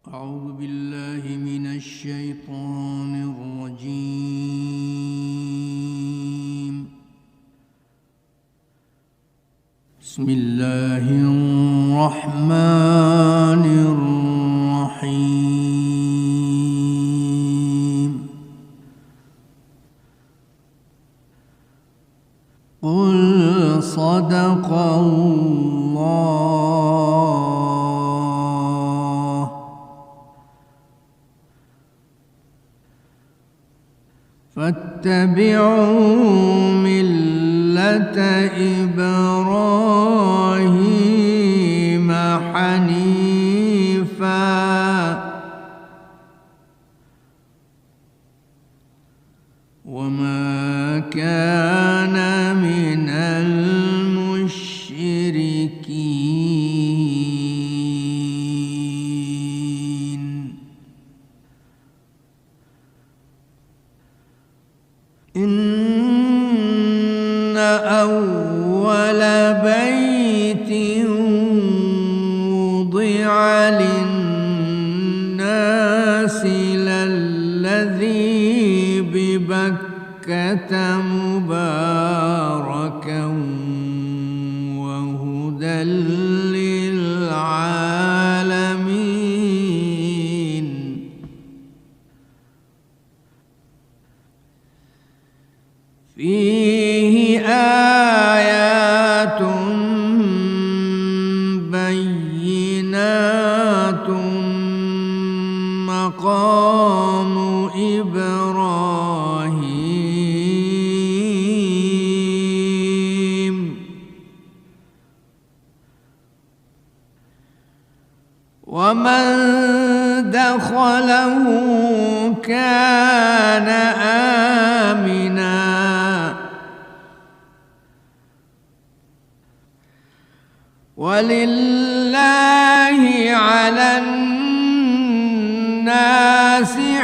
أعوذ بالله من الشيطان الرجيم. بسم الله الرحمن الرحيم. قل صدق الله. فاتبعوا ملة إبراهيم حنيفا وما كان من المشركين. إن أول بيت وضع للناس للذي ببكة مباركا وهدى للعالمين. فيه آيات بينات مقام إبراهيم. ومن دخله كان آمنا. ولله على الناس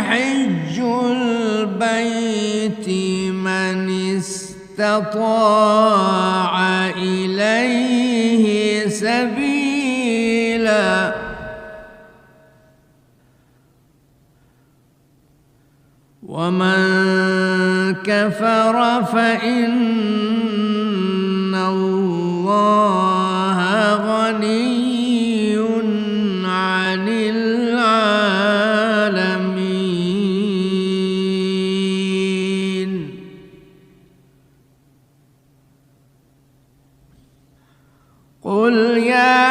حج البيت من استطاع إليه سبيلا. ومن كفر فإن الله غني عن العالمين. قل يا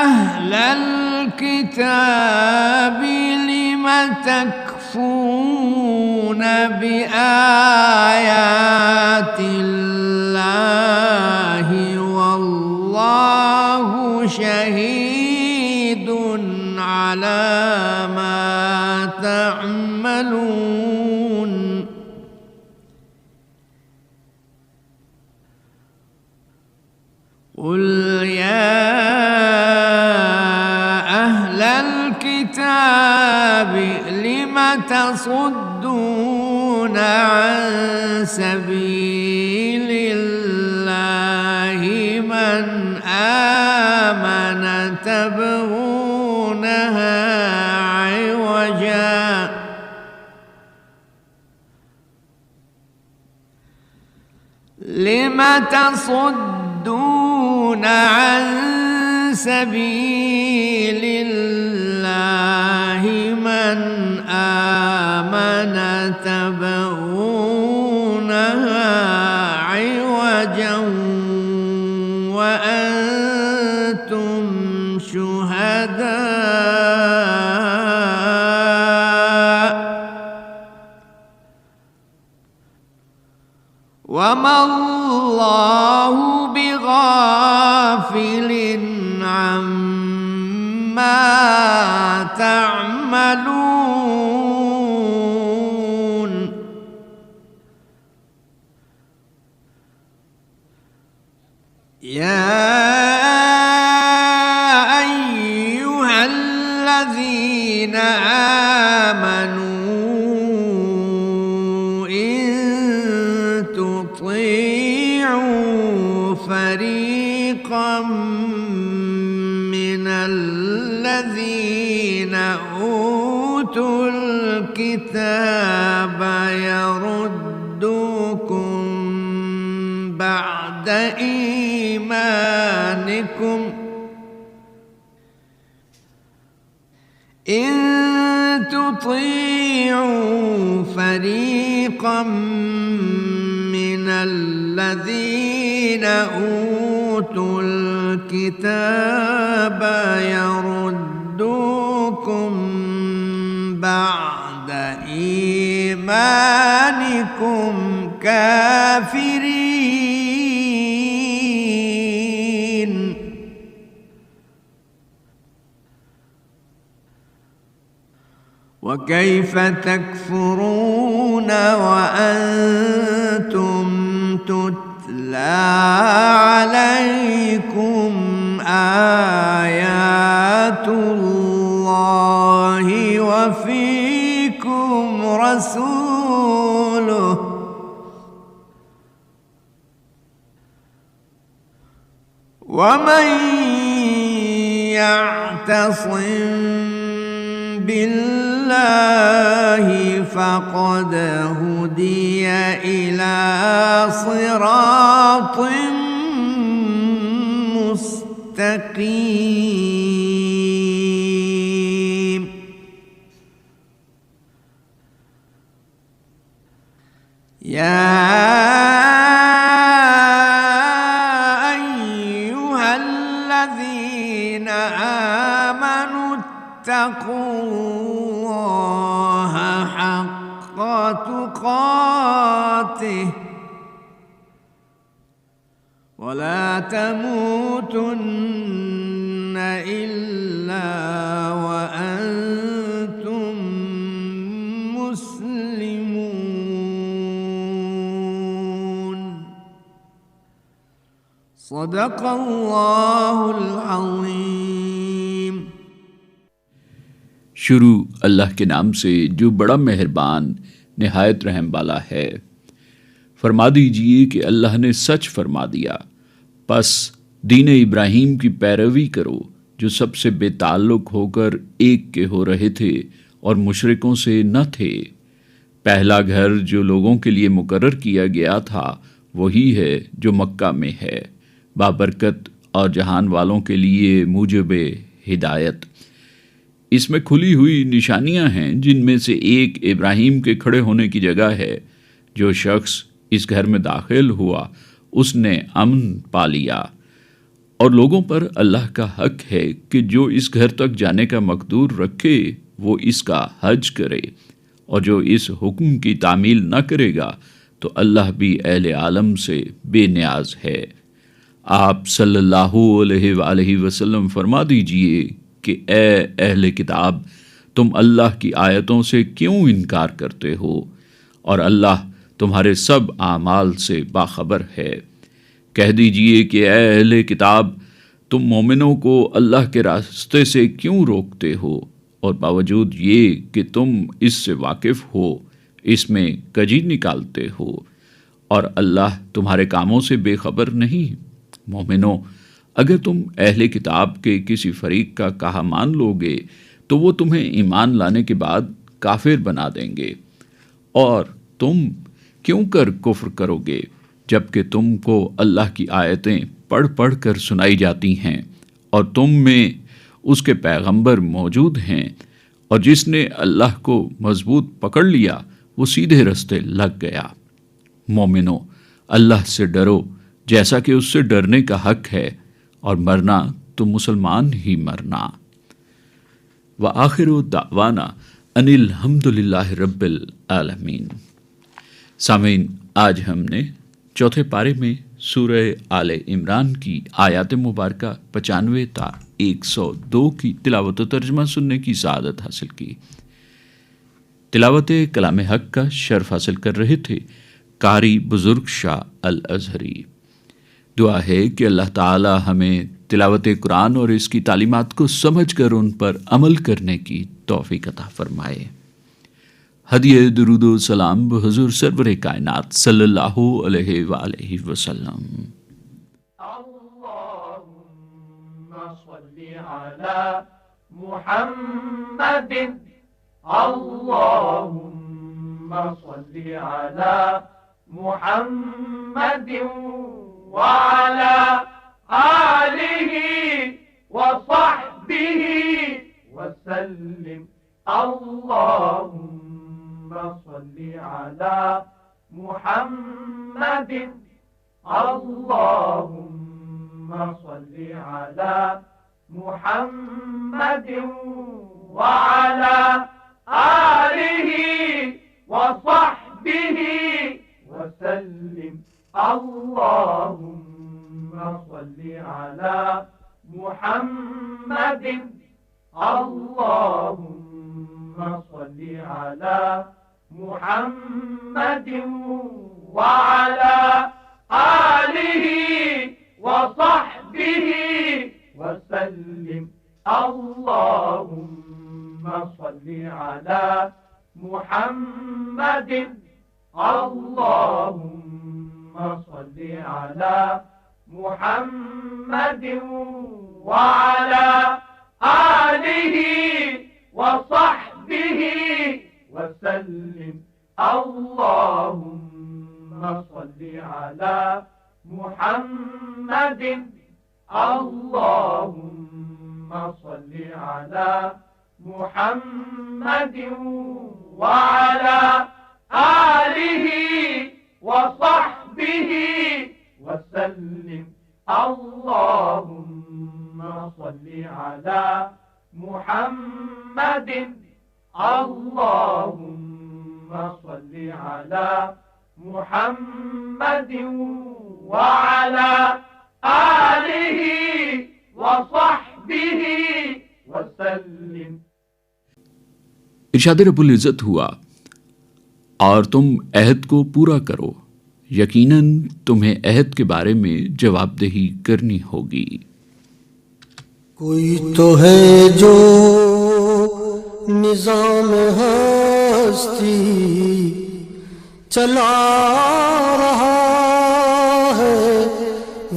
أهل الكتاب لم تكفرون بآيات الله والله شهيد على ما تعملون. قل يا أهل الكتاب لم تصدون عن سبيل الله من آمن تبغونها عوجا. لم تصدون عن سبيل الله من آمن تبغونها عوجا وأنتم شهداء. وما الله بغافل عما تعملون. يا أيها الذين آمنوا إن تطيعوا فريقا من الذين الذين أوتوا الكتاب يردوكم بعد إيمانكم إن تطيعوا فريقا من الذين أوتوا الكتاب يردوكم بعد إيمانكم كافرين وكيف تكفرون وأنتم تتلى عليكم آيات الله وفيكم رسوله ومن يعتصم بالله فقد هدي إلى صراط مستقيم يا أيها الذين آمنوا اتقوا الله حق تقاته ولا تموتن إلا وأنتم مسلمون صدق اللہ العظیم۔ شروع اللہ کے نام سے جو بڑا مہربان نہایت رحم والا ہے۔ فرما دیجئے کہ اللہ نے سچ فرما دیا، پس دین ابراہیم کی پیروی کرو جو سب سے بے تعلق ہو کر ایک کے ہو رہے تھے اور مشرکوں سے نہ تھے۔ پہلا گھر جو لوگوں کے لیے مقرر کیا گیا تھا وہی ہے جو مکہ میں ہے، بابرکت اور جہان والوں کے لیے موجب ہدایت۔ اس میں کھلی ہوئی نشانیاں ہیں، جن میں سے ایک ابراہیم کے کھڑے ہونے کی جگہ ہے۔ جو شخص اس گھر میں داخل ہوا اس نے امن پا لیا، اور لوگوں پر اللہ کا حق ہے کہ جو اس گھر تک جانے کا مقدور رکھے وہ اس کا حج کرے، اور جو اس حکم کی تعمیل نہ کرے گا تو اللہ بھی اہل عالم سے بے نیاز ہے۔ آپ صلی اللہ علیہ وآلہ وسلم فرما دیجئے کہ اے اہل کتاب، تم اللہ کی آیتوں سے کیوں انکار کرتے ہو، اور اللہ تمہارے سب اعمال سے باخبر ہے۔ کہہ دیجئے کہ اے اہل کتاب، تم مومنوں کو اللہ کے راستے سے کیوں روکتے ہو، اور باوجود یہ کہ تم اس سے واقف ہو اس میں کجی نکالتے ہو، اور اللہ تمہارے کاموں سے بے خبر نہیں۔ مومنوں، اگر تم اہل کتاب کے کسی فریق کا کہا مان لوگے تو وہ تمہیں ایمان لانے کے بعد کافر بنا دیں گے، اور تم کیوں کر کفر کرو گے جبکہ تم کو اللہ کی آیتیں پڑھ پڑھ کر سنائی جاتی ہیں اور تم میں اس کے پیغمبر موجود ہیں، اور جس نے اللہ کو مضبوط پکڑ لیا وہ سیدھے رستے لگ گیا۔ مومنوں، اللہ سے ڈرو جیسا کہ اس سے ڈرنے کا حق ہے، اور مرنا تو مسلمان ہی مرنا۔ وآخر دعوانا ان الحمدللہ رب العالمین۔ سامعین، آج ہم نے چوتھے پارے میں سورہ آل عمران کی آیات مبارکہ 95 تا 102 کی تلاوت و ترجمہ سننے کی سعادت حاصل کی۔ تلاوت کلام حق کا شرف حاصل کر رہے تھے قاری بزرگ شاہ الازہری۔ دعا ہے کہ اللہ تعالی ہمیں تلاوت قرآن اور اس کی تعلیمات کو سمجھ کر ان پر عمل کرنے کی توفیق عطا فرمائے۔ ہدیہ درود و سلام بحضور سرور کائنات صلی اللہ علیہ وآلہ وسلم۔ اللہم صلی علی محمد اللهم صل على محمد وعلى آله وصحبه وسلم اللهم صل على محمد اللهم صل على محمد وعلى آله وصحبه وسلم اللهم صل على محمد اللهم صل على محمد وعلى آله وصحبه وسلم اللهم صل على محمد اللهم صل على محمد وعلى آله وصحبه وسلم اللهم صل على محمد اللهم صل على محمد وعلى آله وصحبه وسلم اللهم صل على محمد اللهم صل على محمد وعلى آله وصحبه وسلم. ارشاد رب العزت ہوا اور تم عہد کو پورا کرو، یقیناً تمہیں عہد کے بارے میں جواب دہی کرنی ہوگی. کوئی تو ہے جو نظام ہستی چلا رہا ہے،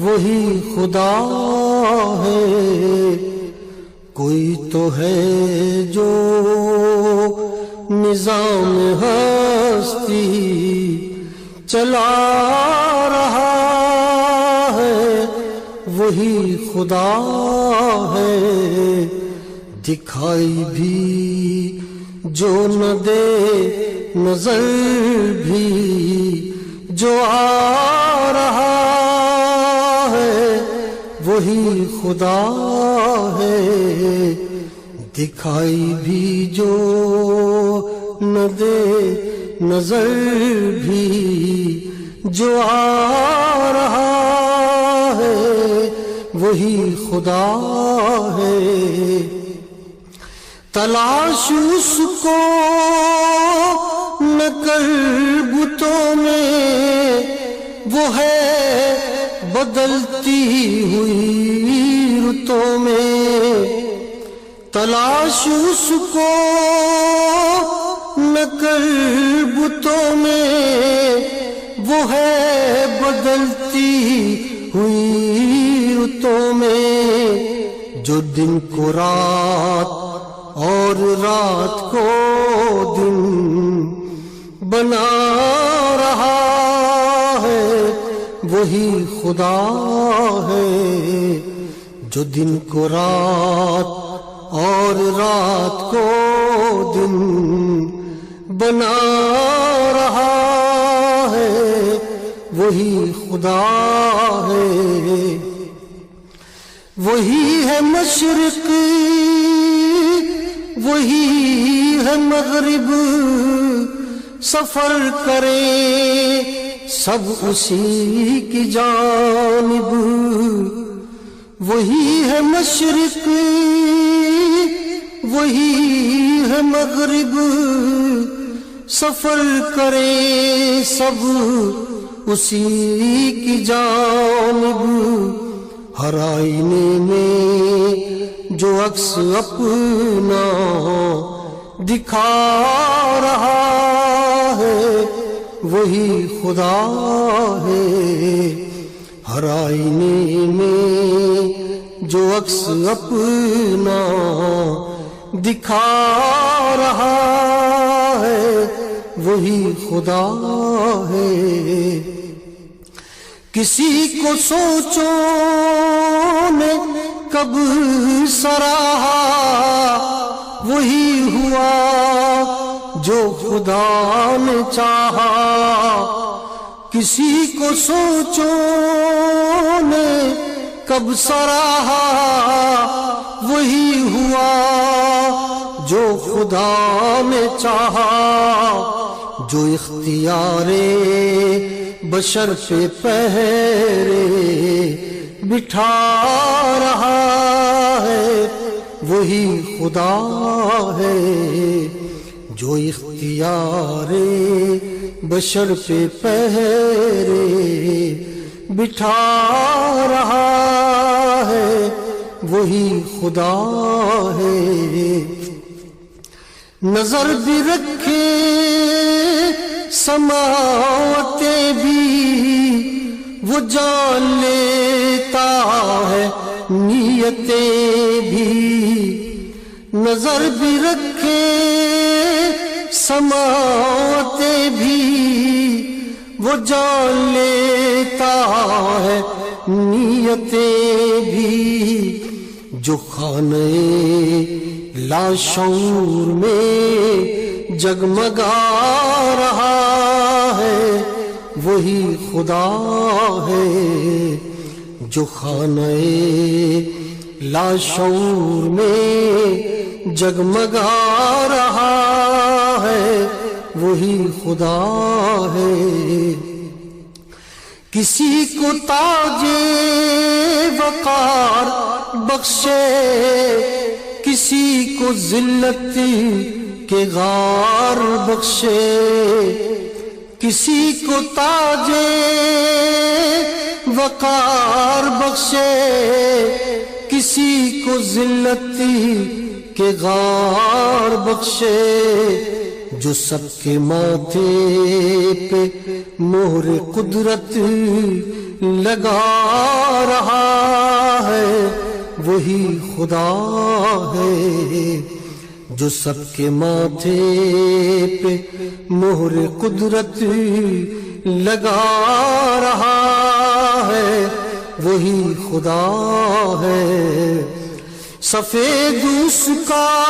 وہی خدا ہے. کوئی تو ہے جو نظام ہستی چلا رہا ہے، وہی خدا ہے. دکھائی بھی جو نہ دے نظر بھی جو آ رہا ہے، وہی خدا ہے. دکھائی بھی جو نہ دے نظر بھی جو آ رہا ہے، وہی خدا ہے. تلاش اس کو نہ کر بتوں میں، وہ ہے بدلتی ہوئی رتوں میں. تلاش اس کو نہ کر بتوں میں، وہ ہے بدلتی ہوئی رتوں میں. جو دن کو رات اور رات کو دن بنا رہا ہے، وہی خدا ہے. جو دن کو رات اور رات کو دن بنا رہا ہے، وہی خدا ہے. وہی ہے مشرق وہی ہے مغرب، سفر کرے سب اسی کی جانب. وہی ہے مشرق وہی ہے مغرب، سفر کرے سب اسی کی جانب. ہر آئینے میں جو عکس اپنا دکھا رہا ہے، وہی خدا ہے. ہر آئینے میں جو عکس اپنا دکھا رہا ہے وہی خدا ہے۔ کسی کو سوچو نے کب سراہا وہی ہوا جو خدا نے چاہا۔ کسی کو سوچو نے کب سراہا وہی ہوا جو خدا نے چاہا۔ جو اختیار بشر پہ پہرے بٹھا رہا ہے وہی خدا ہے۔ جو اختیار بشر پہ پہرے بٹھا رہا ہے وہی خدا ہے۔ نظر بھی رکھے سماوتیں بھی وہ جان لیتا ہے نیتیں بھی۔ نظر بھی رکھے سماوتیں بھی وہ جان لیتا ہے نیتیں بھی۔ جو خانے لاشعور میں جگمگا رہا ہے وہی خدا ہے۔ جو خانہ لاشعور میں جگمگا رہا ہے وہی خدا ہے۔ کسی کو تاج وقار بخشے کسی کو ذلت کے غار بخشے۔ کسی کو تاج وقار بخشے کسی کو ذلت کے غار بخشے۔ جو سب کے ماتھے پہ مہر قدرت لگا رہا ہے وہی خدا ہے۔ جو سب کے ماتھے پہ مہر قدرت لگا رہا ہے وہی خدا ہے۔ سفید اس کا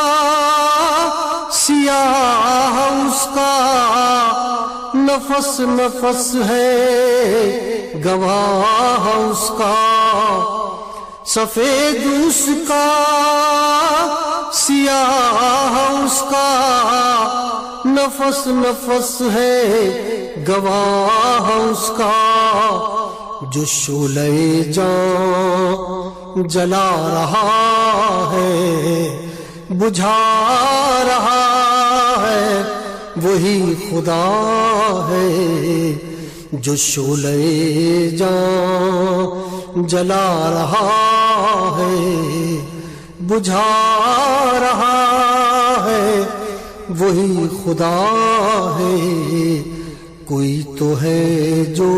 سیاہ اس کا نفس نفس ہے گواہ اس کا۔ سفید اس کا سیاہ اس کا نفس نفس ہے گواہ اس کا۔ جو شعلہ جاں جلا رہا ہے بجھا رہا ہے وہی خدا ہے۔ جو شعلہ جاں جلا رہا ہے بجھا رہا ہے وہی خدا ہے۔ کوئی تو ہے جو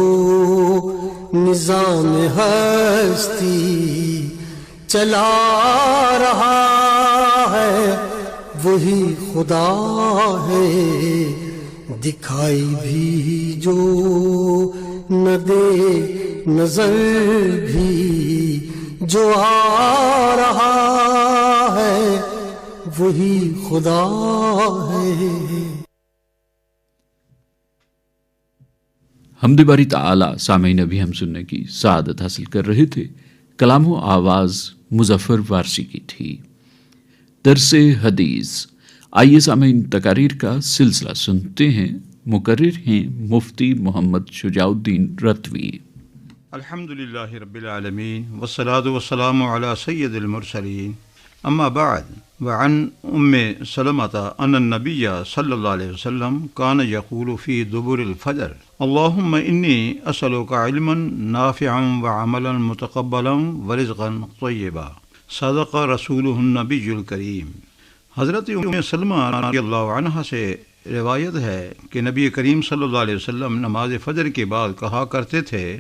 نظام ہستی چلا رہا ہے وہی خدا ہے۔ دکھائی بھی جو نہ دے نظر بھی جو آ رہا ہے وہی خدا ہے۔ حمد باری تعالی سامعین ابھی ہم سننے کی سعادت حاصل کر رہے تھے۔ کلام و آواز مظفر وارسی کی تھی۔ درس حدیث، آئیے سامعین تقاریر کا سلسلہ سنتے ہیں۔ مقرر ہیں مفتی محمد شجاع الدین رتوی۔ الحمدللہ رب العالمین والصلاة والسلام علی سید المرسلین، اما بعد، وعن ام سلمۃ ان النبی صلی اللہ علیہ وسلم کان یقول فی دبر الفجر اللہم انی اسألک علما نافعا وعملا متقبلا ورزقا طیبا، صدق رسولہ النبی الکریم۔ حضرت ام سلمہ رضی اللہ عنہ سے روایت ہے کہ نبی کریم صلی اللہ علیہ وسلم نماز فجر کے بعد کہا کرتے تھے،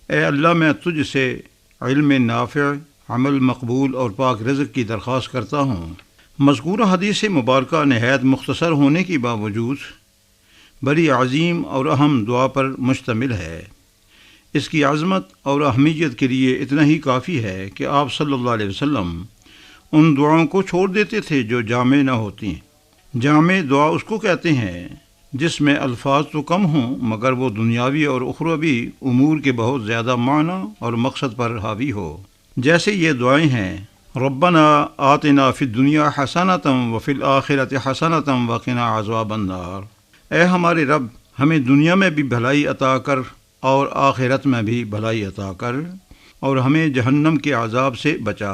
اے اللہ میں تجھ سے علم نافع، عمل مقبول اور پاک رزق کی درخواست کرتا ہوں۔ مذکورہ حدیث مبارکہ نہایت مختصر ہونے کی باوجود بڑی عظیم اور اہم دعا پر مشتمل ہے۔ اس کی عظمت اور اہمیت کے لیے اتنا ہی کافی ہے کہ آپ صلی اللہ علیہ وسلم ان دعاؤں کو چھوڑ دیتے تھے جو جامع نہ ہوتی ہیں۔ جامع دعا اس کو کہتے ہیں جس میں الفاظ تو کم ہوں مگر وہ دنیاوی اور اخروی امور کے بہت زیادہ معنی اور مقصد پر حاوی ہو۔ جیسے یہ دعائیں ہیں: ربنا آتنا فی الدنیا حسنۃ وفی الآخرۃ حسنۃ وقنا عذاب النار۔ اے ہمارے رب، ہمیں دنیا میں بھی بھلائی عطا کر اور آخرت میں بھی بھلائی عطا کر اور ہمیں جہنم کے عذاب سے بچا۔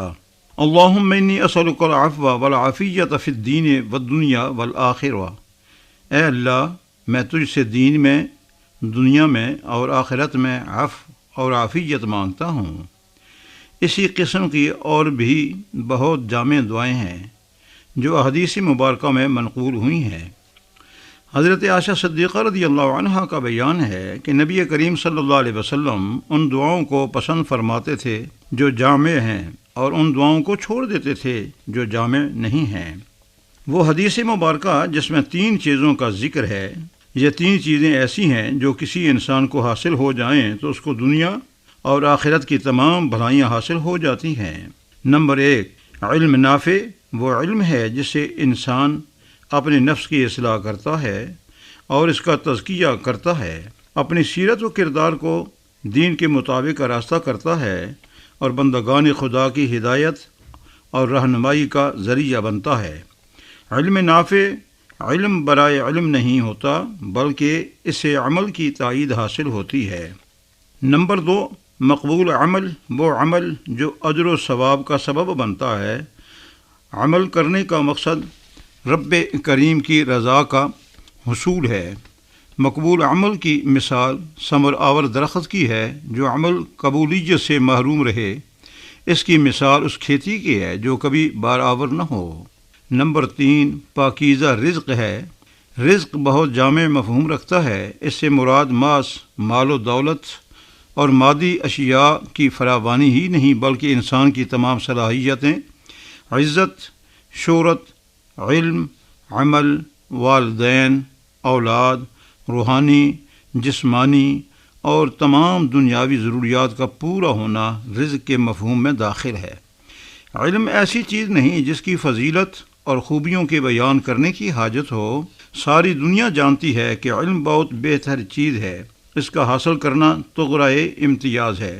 اللہم انی اسألک العفو والعافیۃ فی الدین والدنیا والآخرہ۔ اے اللہ، میں تجھ سے دین میں، دنیا میں اور آخرت میں عفو اور عافیت مانگتا ہوں۔ اسی قسم کی اور بھی بہت جامع دعائیں ہیں جو احادیث مبارکہ میں منقول ہوئی ہیں۔ حضرت عائشہ صدیقہ رضی اللہ عنہا کا بیان ہے کہ نبی کریم صلی اللہ علیہ وسلم ان دعاؤں کو پسند فرماتے تھے جو جامع ہیں اور ان دعاؤں کو چھوڑ دیتے تھے جو جامع نہیں ہیں۔ وہ حدیث مبارکہ جس میں 3 چیزوں کا ذکر ہے، یہ 3 چیزیں ایسی ہیں جو کسی انسان کو حاصل ہو جائیں تو اس کو دنیا اور آخرت کی تمام بھلائیاں حاصل ہو جاتی ہیں۔ نمبر 1، علم نافع۔ وہ علم ہے جس سے انسان اپنے نفس کی اصلاح کرتا ہے اور اس کا تزکیہ کرتا ہے، اپنی سیرت و کردار کو دین کے مطابق راستہ کرتا ہے اور بندگان خدا کی ہدایت اور رہنمائی کا ذریعہ بنتا ہے۔ علم نافع علم برائے علم نہیں ہوتا بلکہ اس سے عمل کی تائید حاصل ہوتی ہے۔ نمبر 2، مقبول عمل۔ وہ عمل جو اجر و ثواب کا سبب بنتا ہے۔ عمل کرنے کا مقصد رب کریم کی رضا کا حصول ہے۔ مقبول عمل کی مثال ثمر آور درخت کی ہے جو عمل قبولیت سے محروم رہے۔ اس کی مثال اس کھیتی کی ہے جو کبھی بار آور نہ ہو۔ نمبر 3، پاکیزہ رزق ہے۔ رزق بہت جامع مفہوم رکھتا ہے۔ اس سے مراد مال و دولت اور مادی اشیاء کی فراوانی ہی نہیں بلکہ انسان کی تمام صلاحیتیں، عزت، شہرت، علم، عمل، والدین، اولاد، روحانی، جسمانی اور تمام دنیاوی ضروریات کا پورا ہونا رزق کے مفہوم میں داخل ہے۔ علم ایسی چیز نہیں جس کی فضیلت اور خوبیوں کے بیان کرنے کی حاجت ہو۔ ساری دنیا جانتی ہے کہ علم بہت بہتر چیز ہے، اس کا حاصل کرنا طغرائے امتیاز ہے۔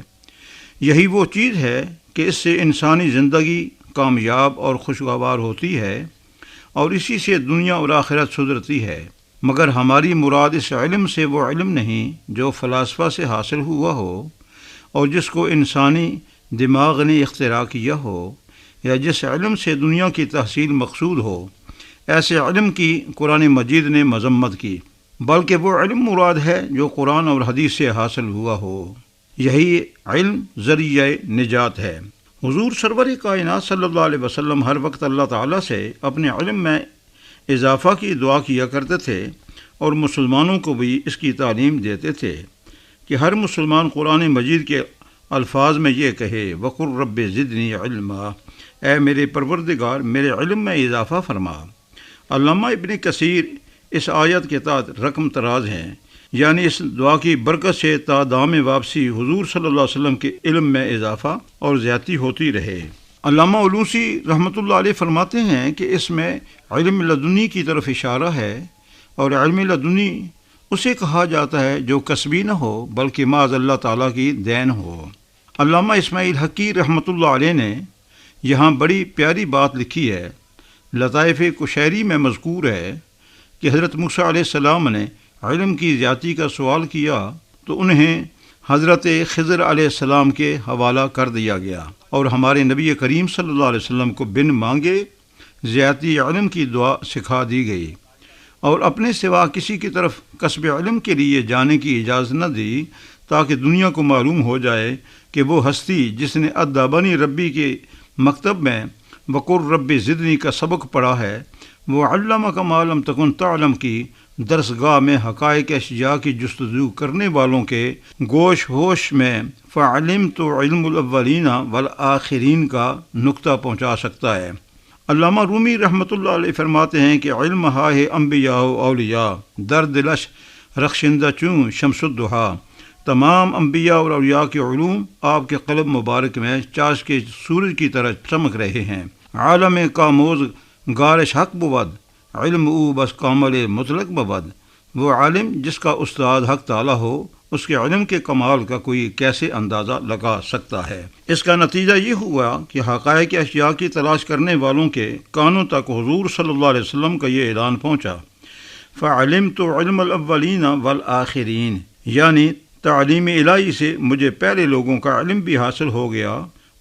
یہی وہ چیز ہے کہ اس سے انسانی زندگی کامیاب اور خوشگوار ہوتی ہے اور اسی سے دنیا اور آخرت سدھرتی ہے۔ مگر ہماری مراد اس علم سے وہ علم نہیں جو فلاسفہ سے حاصل ہوا ہو اور جس کو انسانی دماغ نے اختراع کیا ہو، یا جس علم سے دنیا کی تحصیل مقصود ہو۔ ایسے علم کی قرآن مجید نے مذمت کی، بلکہ وہ علم مراد ہے جو قرآن اور حدیث سے حاصل ہوا ہو۔ یہی علم ذریعہ نجات ہے۔ حضور سرور کائنات صلی اللہ علیہ وسلم ہر وقت اللہ تعالیٰ سے اپنے علم میں اضافہ کی دعا کیا کرتے تھے اور مسلمانوں کو بھی اس کی تعلیم دیتے تھے کہ ہر مسلمان قرآن مجید کے الفاظ میں یہ کہے: وقل رب زدنی علما، اے میرے پروردگار میرے علم میں اضافہ فرما۔ علامہ ابن کثیر اس آیت کے تحت رقم تراز ہیں، یعنی اس دعا کی برکت سے تا دام واپسی حضور صلی اللہ علیہ وسلم کے علم میں اضافہ اور زیادتی ہوتی رہے۔ علامہ علوسی رحمۃ اللہ علیہ فرماتے ہیں کہ اس میں علم لدنی کی طرف اشارہ ہے، اور علم لدنی اسے کہا جاتا ہے جو کسبی نہ ہو بلکہ معاذ اللہ تعالیٰ کی دین ہو۔ علامہ اسماعیل حقی رحمۃ اللہ علیہ نے یہاں بڑی پیاری بات لکھی ہے۔ لطائف کشیری میں مذکور ہے کہ حضرت موسیٰ علیہ السلام نے علم کی زیادتی کا سوال کیا تو انہیں حضرت خضر علیہ السلام کے حوالہ کر دیا گیا، اور ہمارے نبی کریم صلی اللہ علیہ وسلم کو بن مانگے زیادتی علم کی دعا سکھا دی گئی، اور اپنے سوا کسی کی طرف کسب علم کے لیے جانے کی اجازت نہ دی تاکہ دنیا کو معلوم ہو جائے کہ وہ ہستی جس نے ادبنی ربی کے مکتب میں وقر رب زدنی کا سبق پڑھا ہے وہ علمک ما لم تکن تعلم کی درسگاہ میں حقائق اشیاء کی جستجو کرنے والوں کے گوش ہوش میں فعلمت علم الاولین والآخرین کا نقطہ پہنچا سکتا ہے۔ علامہ رومی رحمۃ اللہ علیہ فرماتے ہیں کہ علم ہا ہے انبیاء و اولیاء در دلش رخشندہ چون شمس الضحیٰ، تمام انبیاء اور اولیاء کے علوم آپ کے قلب مبارک میں چاش کے سورج کی طرح چمک رہے ہیں۔ عالم کاموز گارش حق بود، علم او بس کامل مطلق بود۔ وہ عالم جس کا استاد حق تعالیٰ ہو، اس کے علم کے کمال کا کوئی کیسے اندازہ لگا سکتا ہے؟ اس کا نتیجہ یہ ہوا کہ حقائق اشیاء کی تلاش کرنے والوں کے کانوں تک حضور صلی اللہ علیہ وسلم کا یہ اعلان پہنچا، فعلمت علم الاولین والآخرین، یعنی تعلیم الہی سے مجھے پہلے لوگوں کا علم بھی حاصل ہو گیا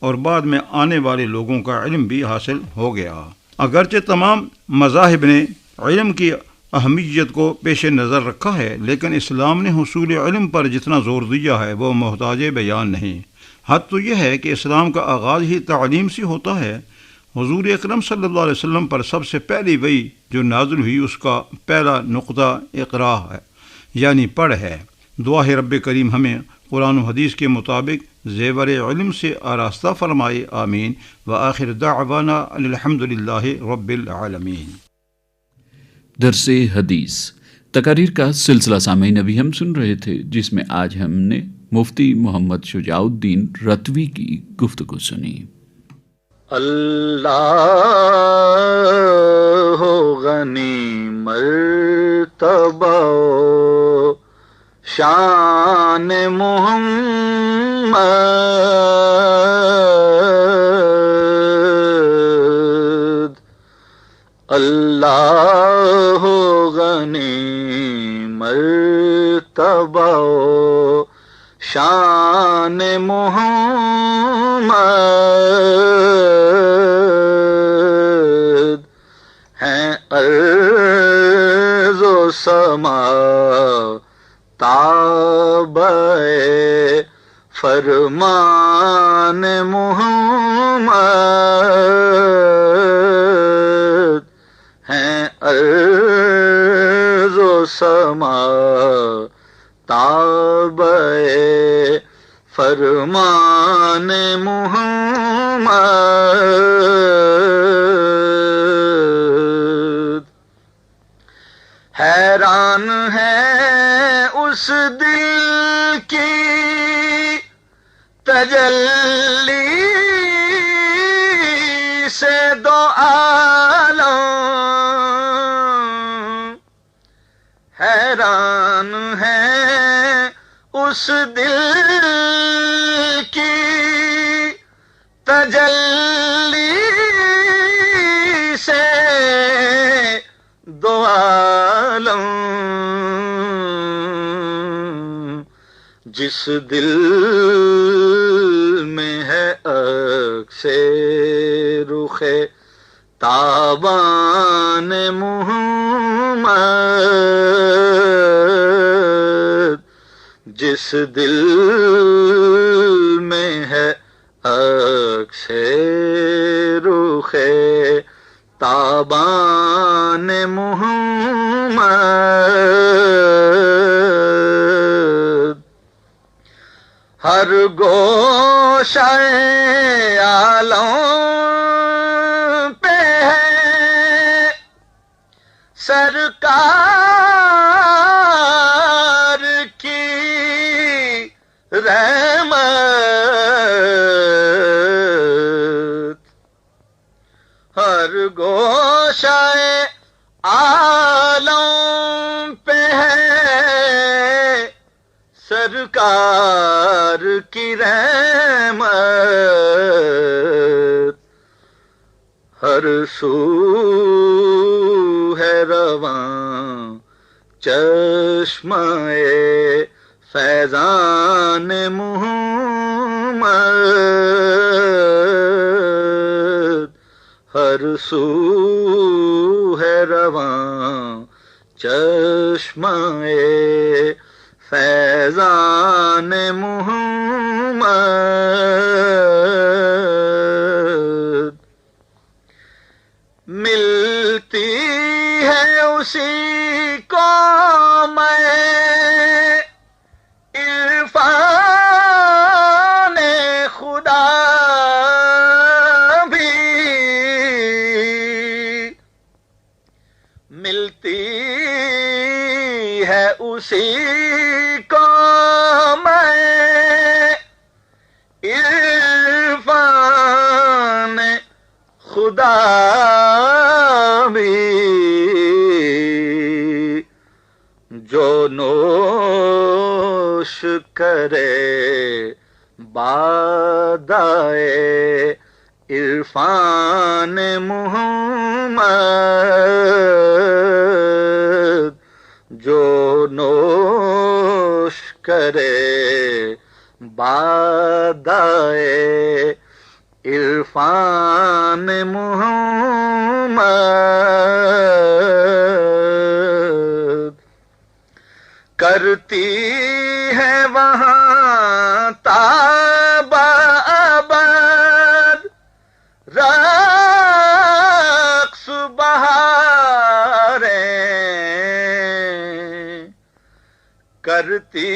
اور بعد میں آنے والے لوگوں کا علم بھی حاصل ہو گیا۔ اگرچہ تمام مذاہب نے علم کی اہمیت کو پیش نظر رکھا ہے، لیکن اسلام نے حصول علم پر جتنا زور دیا ہے وہ محتاج بیان نہیں۔ حد تو یہ ہے کہ اسلام کا آغاز ہی تعلیم سے ہوتا ہے۔ حضور اکرم صلی اللہ علیہ وسلم پر سب سے پہلی وحی جو نازل ہوئی اس کا پہلا نقطہ اقرا ہے، یعنی پڑھ ہے۔ دعا ہے رب کریم ہمیں قرآن و حدیث کے مطابق زیور علم سے آراستہ فرمائے، آمین۔ وآخر دعوانا الحمد للہ رب العالمین۔ درس حدیث تقاریر کا سلسلہ سامعین ابھی ہم سن رہے تھے، جس میں آج ہم نے مفتی محمد شجاع الدین رتوی کی گفتگو سنی۔ اللہ غنی مرتبہ شان محمد، اللہ غنی مرتبہ شان محمد، ہیں ارض و سما تابع فرمان محمد، ہیں ارض و سما تابع فرمان محمد، حیران ہے اس دل کی تجلی سے دو عالم، حیران ہے اس دل کی تجلی سے دو عالم، جس دل میں ہے عکس رخ تابان محمد، جس دل میں ہے عکس رخ تابان محمد، ہر گوشہ عالم پہ ہے سرکار کی رحمت، ہر گوشہ عالم پہ ہے سرکار کی رحمت، ہر سو ہے رواں چشمہ فیضان محمد، ہر سو ہے رواں چشمہ فیضان محمد، ملتی ہے اسی کو میں عرفان خدا بھی ملتی ہے، اسی کو میں عرفان خدا بھی، جو نوش کرے بادائے عرفان محمد، جو نوش کرے بادائے عرفان محمد، کرتی ہے وہاں تاب ابد رقص بہاریں، کرتی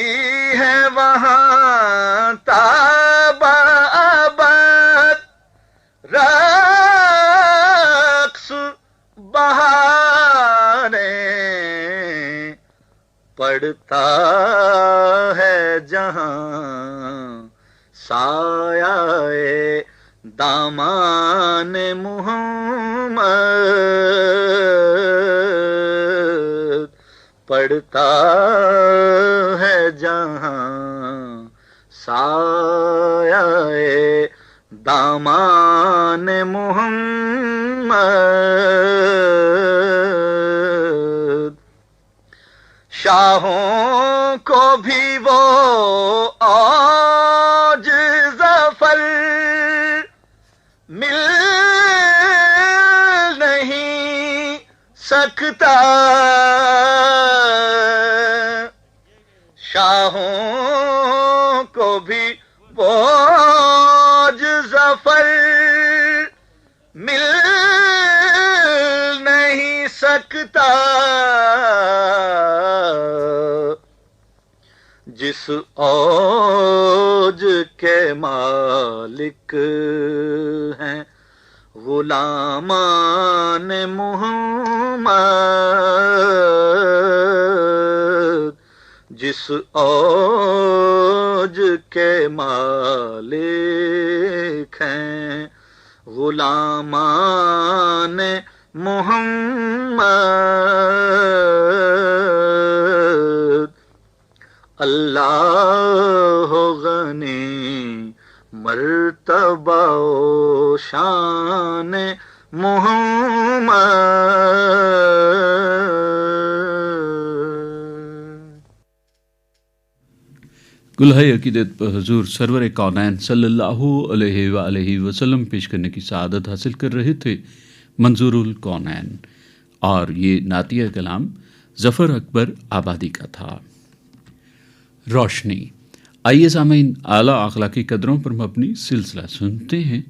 ہے وہاں تاب ابد رقص بہاریں، پڑتا ہے جہاں سایہ دامان محمد، پڑتا ہے جہاں سایہ دامان محمد، شاہوں کو بھی وہ اوج ظفر مل نہیں سکتا، شاہوں کو بھی وہ اوج ظفر مل نہیں سکتا، جس اوج کے مالک ہیں غلامان محمد، جس اوج کے مالک ہیں غلامان محمد، اللہ غنی مرتبہ و شان محمد۔ گلہائے عقیدت پر حضور سرور کونین صلی اللہ علیہ وآلہ وسلم پیش کرنے کی سعادت حاصل کر رہے تھے منظور الکونین، اور یہ نعتیہ کلام ظفر اکبر آبادی کا تھا۔ روشنی، آئیے سامعین، اعلیٰ اخلاقی قدروں پر مبنی سلسلہ سنتے ہیں۔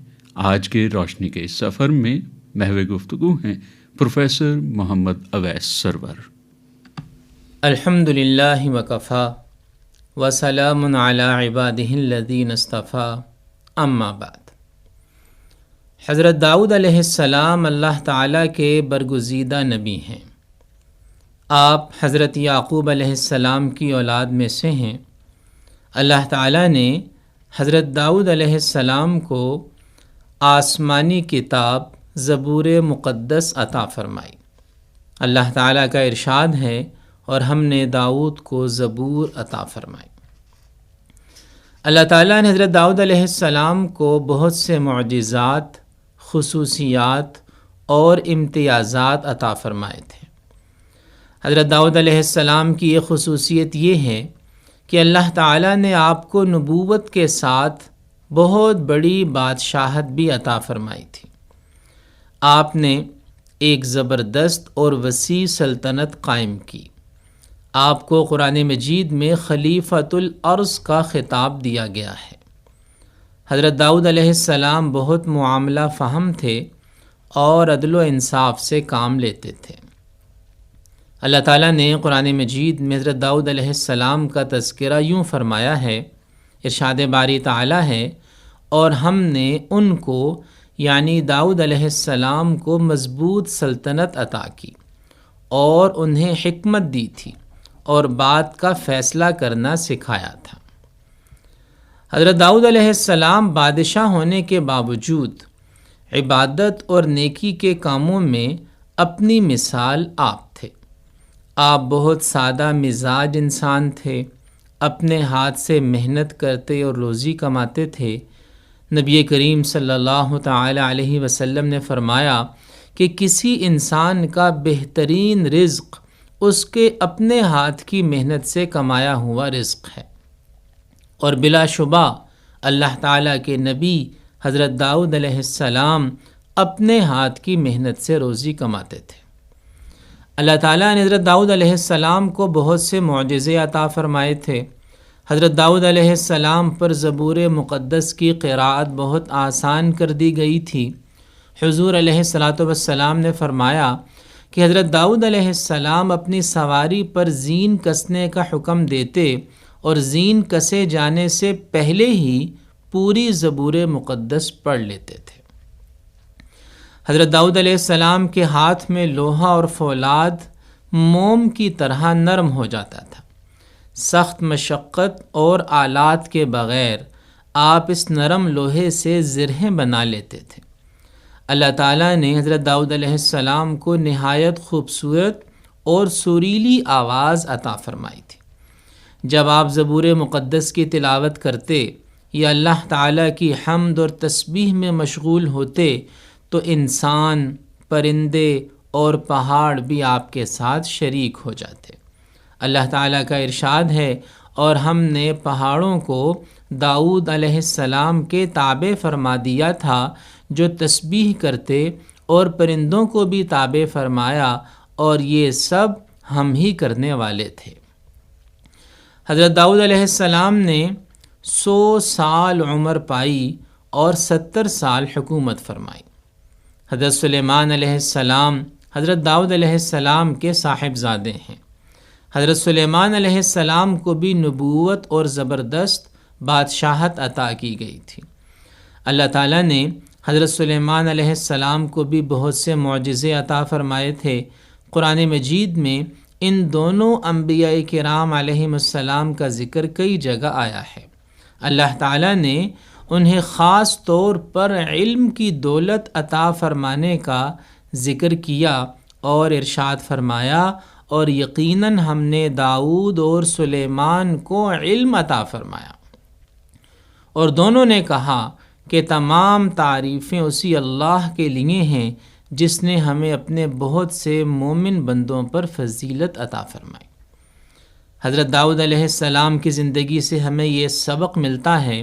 آج کے روشنی کے اس سفر میں محو گفتگو ہیں پروفیسر محمد اویس سرور۔ الحمدللہ وکفا وسلام علی عبادہ الذین اصطفیٰ، اما بعد۔ حضرت داؤد علیہ السلام اللہ تعالیٰ کے برگزیدہ نبی ہیں۔ آپ حضرت یعقوب علیہ السلام کی اولاد میں سے ہیں۔ اللہ تعالیٰ نے حضرت داؤد علیہ السلام کو آسمانی کتاب زبور مقدس عطا فرمائی۔ اللہ تعالیٰ کا ارشاد ہے، اور ہم نے داؤد کو زبور عطا فرمائی۔ اللہ تعالیٰ نے حضرت داؤد علیہ السلام کو بہت سے معجزات، خصوصیات اور امتیازات عطا فرمائے تھے۔ حضرت داؤد علیہ السلام کی یہ خصوصیت یہ ہے کہ اللہ تعالیٰ نے آپ کو نبوت کے ساتھ بہت بڑی بادشاہت بھی عطا فرمائی تھی۔ آپ نے ایک زبردست اور وسیع سلطنت قائم کی۔ آپ کو قرآن مجید میں خلیفۃ الارض کا خطاب دیا گیا ہے۔ حضرت داؤد علیہ السلام بہت معاملہ فہم تھے اور عدل و انصاف سے کام لیتے تھے۔ اللہ تعالیٰ نے قرآن مجید میں حضرت داؤد علیہ السلام کا تذکرہ یوں فرمایا ہے، ارشاد باری تعالیٰ ہے، اور ہم نے ان کو یعنی داؤد علیہ السلام کو مضبوط سلطنت عطا کی اور انہیں حکمت دی تھی اور بات کا فیصلہ کرنا سکھایا تھا۔ حضرت داؤد علیہ السلام بادشاہ ہونے کے باوجود عبادت اور نیکی کے کاموں میں اپنی مثال آپ تھے۔ آپ بہت سادہ مزاج انسان تھے، اپنے ہاتھ سے محنت کرتے اور روزی کماتے تھے۔ نبی کریم صلی اللہ تعالی علیہ وسلم نے فرمایا کہ کسی انسان کا بہترین رزق اس کے اپنے ہاتھ کی محنت سے کمایا ہوا رزق ہے، اور بلا شبہ اللہ تعالیٰ کے نبی حضرت داؤد علیہ السلام اپنے ہاتھ کی محنت سے روزی کماتے تھے۔ اللہ تعالیٰ نے حضرت داؤد علیہ السلام کو بہت سے معجزے عطا فرمائے تھے۔ حضرت داؤد علیہ السلام پر زبور مقدس کی قراءت بہت آسان کر دی گئی تھی۔ حضور علیہ الصلاۃ والسلام نے فرمایا کہ حضرت داؤد علیہ السلام اپنی سواری پر زین کسنے کا حکم دیتے اور زین کسے جانے سے پہلے ہی پوری زبور مقدس پڑھ لیتے تھے۔ حضرت داؤد علیہ السلام کے ہاتھ میں لوہا اور فولاد موم کی طرح نرم ہو جاتا تھا۔ سخت مشقت اور آلات کے بغیر آپ اس نرم لوہے سے زرہیں بنا لیتے تھے۔ اللہ تعالیٰ نے حضرت داؤد علیہ السلام کو نہایت خوبصورت اور سریلی آواز عطا فرمائی تھی۔ جب آپ زبور مقدس کی تلاوت کرتے یا اللہ تعالیٰ کی حمد اور تسبیح میں مشغول ہوتے تو انسان، پرندے اور پہاڑ بھی آپ کے ساتھ شریک ہو جاتے۔ اللہ تعالیٰ کا ارشاد ہے، اور ہم نے پہاڑوں کو داؤد علیہ السلام کے تابع فرما دیا تھا جو تسبیح کرتے، اور پرندوں کو بھی تابع فرمایا، اور یہ سب ہم ہی کرنے والے تھے۔ حضرت داؤد علیہ السلام نے 100 سال عمر پائی اور 70 سال حکومت فرمائی۔ حضرت سلیمان علیہ السلام حضرت داؤد علیہ السلام کے صاحبزادے ہیں۔ حضرت سلیمان علیہ السلام کو بھی نبوت اور زبردست بادشاہت عطا کی گئی تھی۔ اللہ تعالیٰ نے حضرت سلیمان علیہ السلام کو بھی بہت سے معجزے عطا فرمائے تھے۔ قرآن مجید میں ان دونوں انبیاء کرام علیہم السلام کا ذکر کئی جگہ آیا ہے۔ اللہ تعالیٰ نے انہیں خاص طور پر علم کی دولت عطا فرمانے کا ذکر کیا اور ارشاد فرمایا، اور یقیناً ہم نے داؤد اور سلیمان کو علم عطا فرمایا۔ اور دونوں نے کہا کہ تمام تعریفیں اسی اللہ کے لیے ہیں جس نے ہمیں اپنے بہت سے مومن بندوں پر فضیلت عطا فرمائی۔ حضرت داؤد علیہ السلام کی زندگی سے ہمیں یہ سبق ملتا ہے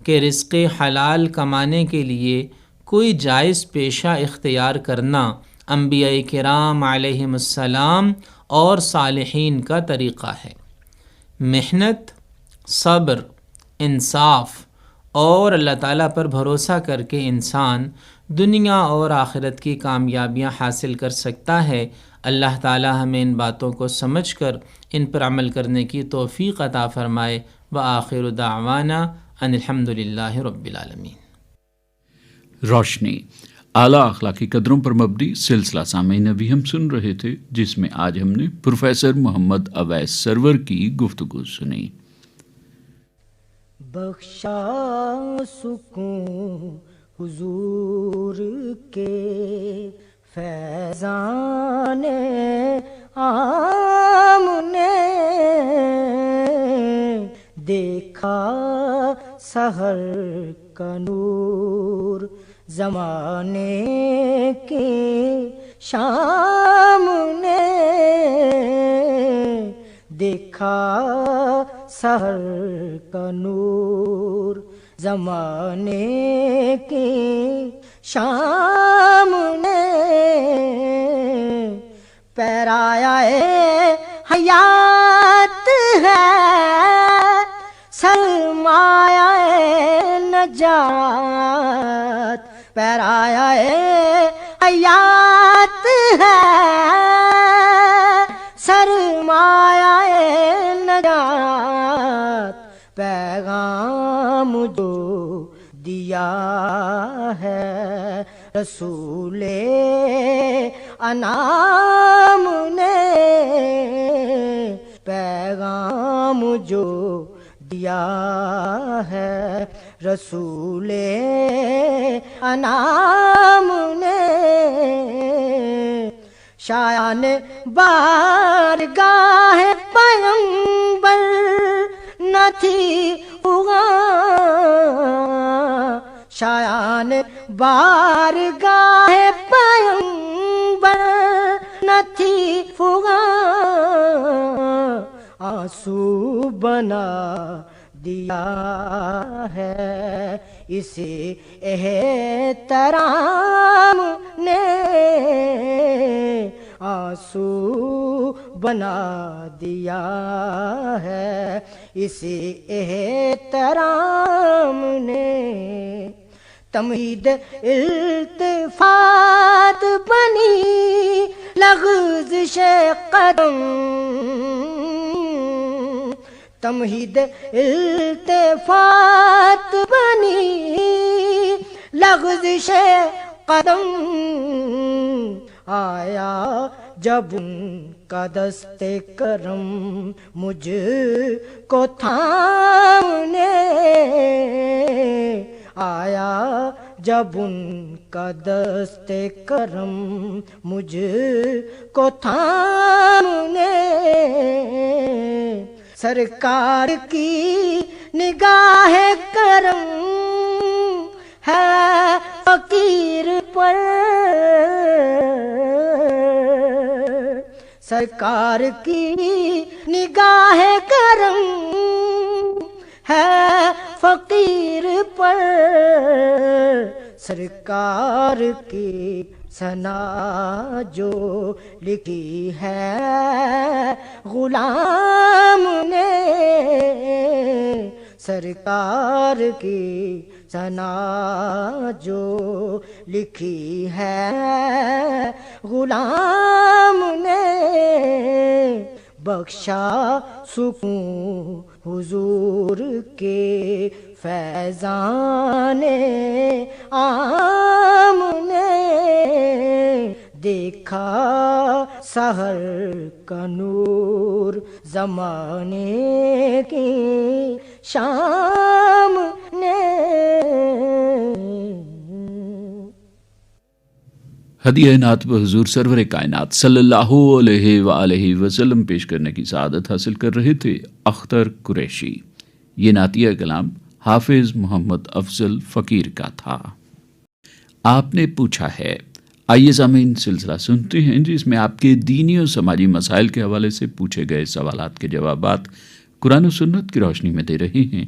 کہ رزق حلال کمانے کے لیے کوئی جائز پیشہ اختیار کرنا انبیاء کرام علیہم السلام اور صالحین کا طریقہ ہے۔ محنت، صبر، انصاف اور اللہ تعالیٰ پر بھروسہ کر کے انسان دنیا اور آخرت کی کامیابیاں حاصل کر سکتا ہے۔ اللہ تعالیٰ ہمیں ان باتوں کو سمجھ کر ان پر عمل کرنے کی توفیق عطا فرمائے۔ وآخر دعوانا ان الحمدللہ رب العالمین۔ روشنی اعلیٰ اخلاقی قدروں پر مبنی سلسلہ سامعین ابھی ہم سن رہے تھے، جس میں آج ہم نے پروفیسر محمد اویس سرور کی گفتگو سنی۔ بخشا سکون حضور کے فیضان عام نے، دیکھا سحر کا نور زمانے کی شام نے، دیکھا سحر کا نور زمانے کی شام نے، پیرایا حیات ہے سرمایہ نجات، پیرایا حیات ہے دیا ہے رسول انعام نے، پیغام جو دیا ہے رسول انعام نے، شایان بارگاہ پیغمبر نہ تھی شایان بارگاہ پیغمبر نہ تھی آنسو بنا دیا ہے اسے احترام نے، آنسو بنا دیا ہے اسے احترام نے، تمہید التفات بنی لغزش قدم، تمہید التفات بنی لغزش قدم، آیا جب ان کا دست کرم مجھ کو تھامنے، آیا جب ان کا دست کرم مجھ کو تھامنے، سرکار کی نگاہ کرم ہے فقیر پر، سرکار کی نگاہ کرم ہے فقیر پر، سرکار کی ثنا جو لکھی ہے غلام نے، سرکار کی ثنا جو لکھی ہے غلام نے، بخشا سکون حضور کے فیضان عام نے، دیکھا سحر کا نور زمانے کی شام نے۔ ہدیہ نعت و حضور سرور کائنات صلی اللہ علیہ وآلہ وسلم پیش کرنے کی سعادت حاصل کر رہے تھے اختر قریشی۔ یہ نعتیہ کلام حافظ محمد افضل فقیر کا تھا۔ آپ نے پوچھا ہے، آئیے سامعین سلسلہ سنتے ہیں جس میں آپ کے دینی اور سماجی مسائل کے حوالے سے پوچھے گئے سوالات کے جوابات قرآن و سنت کی روشنی میں دے رہے ہیں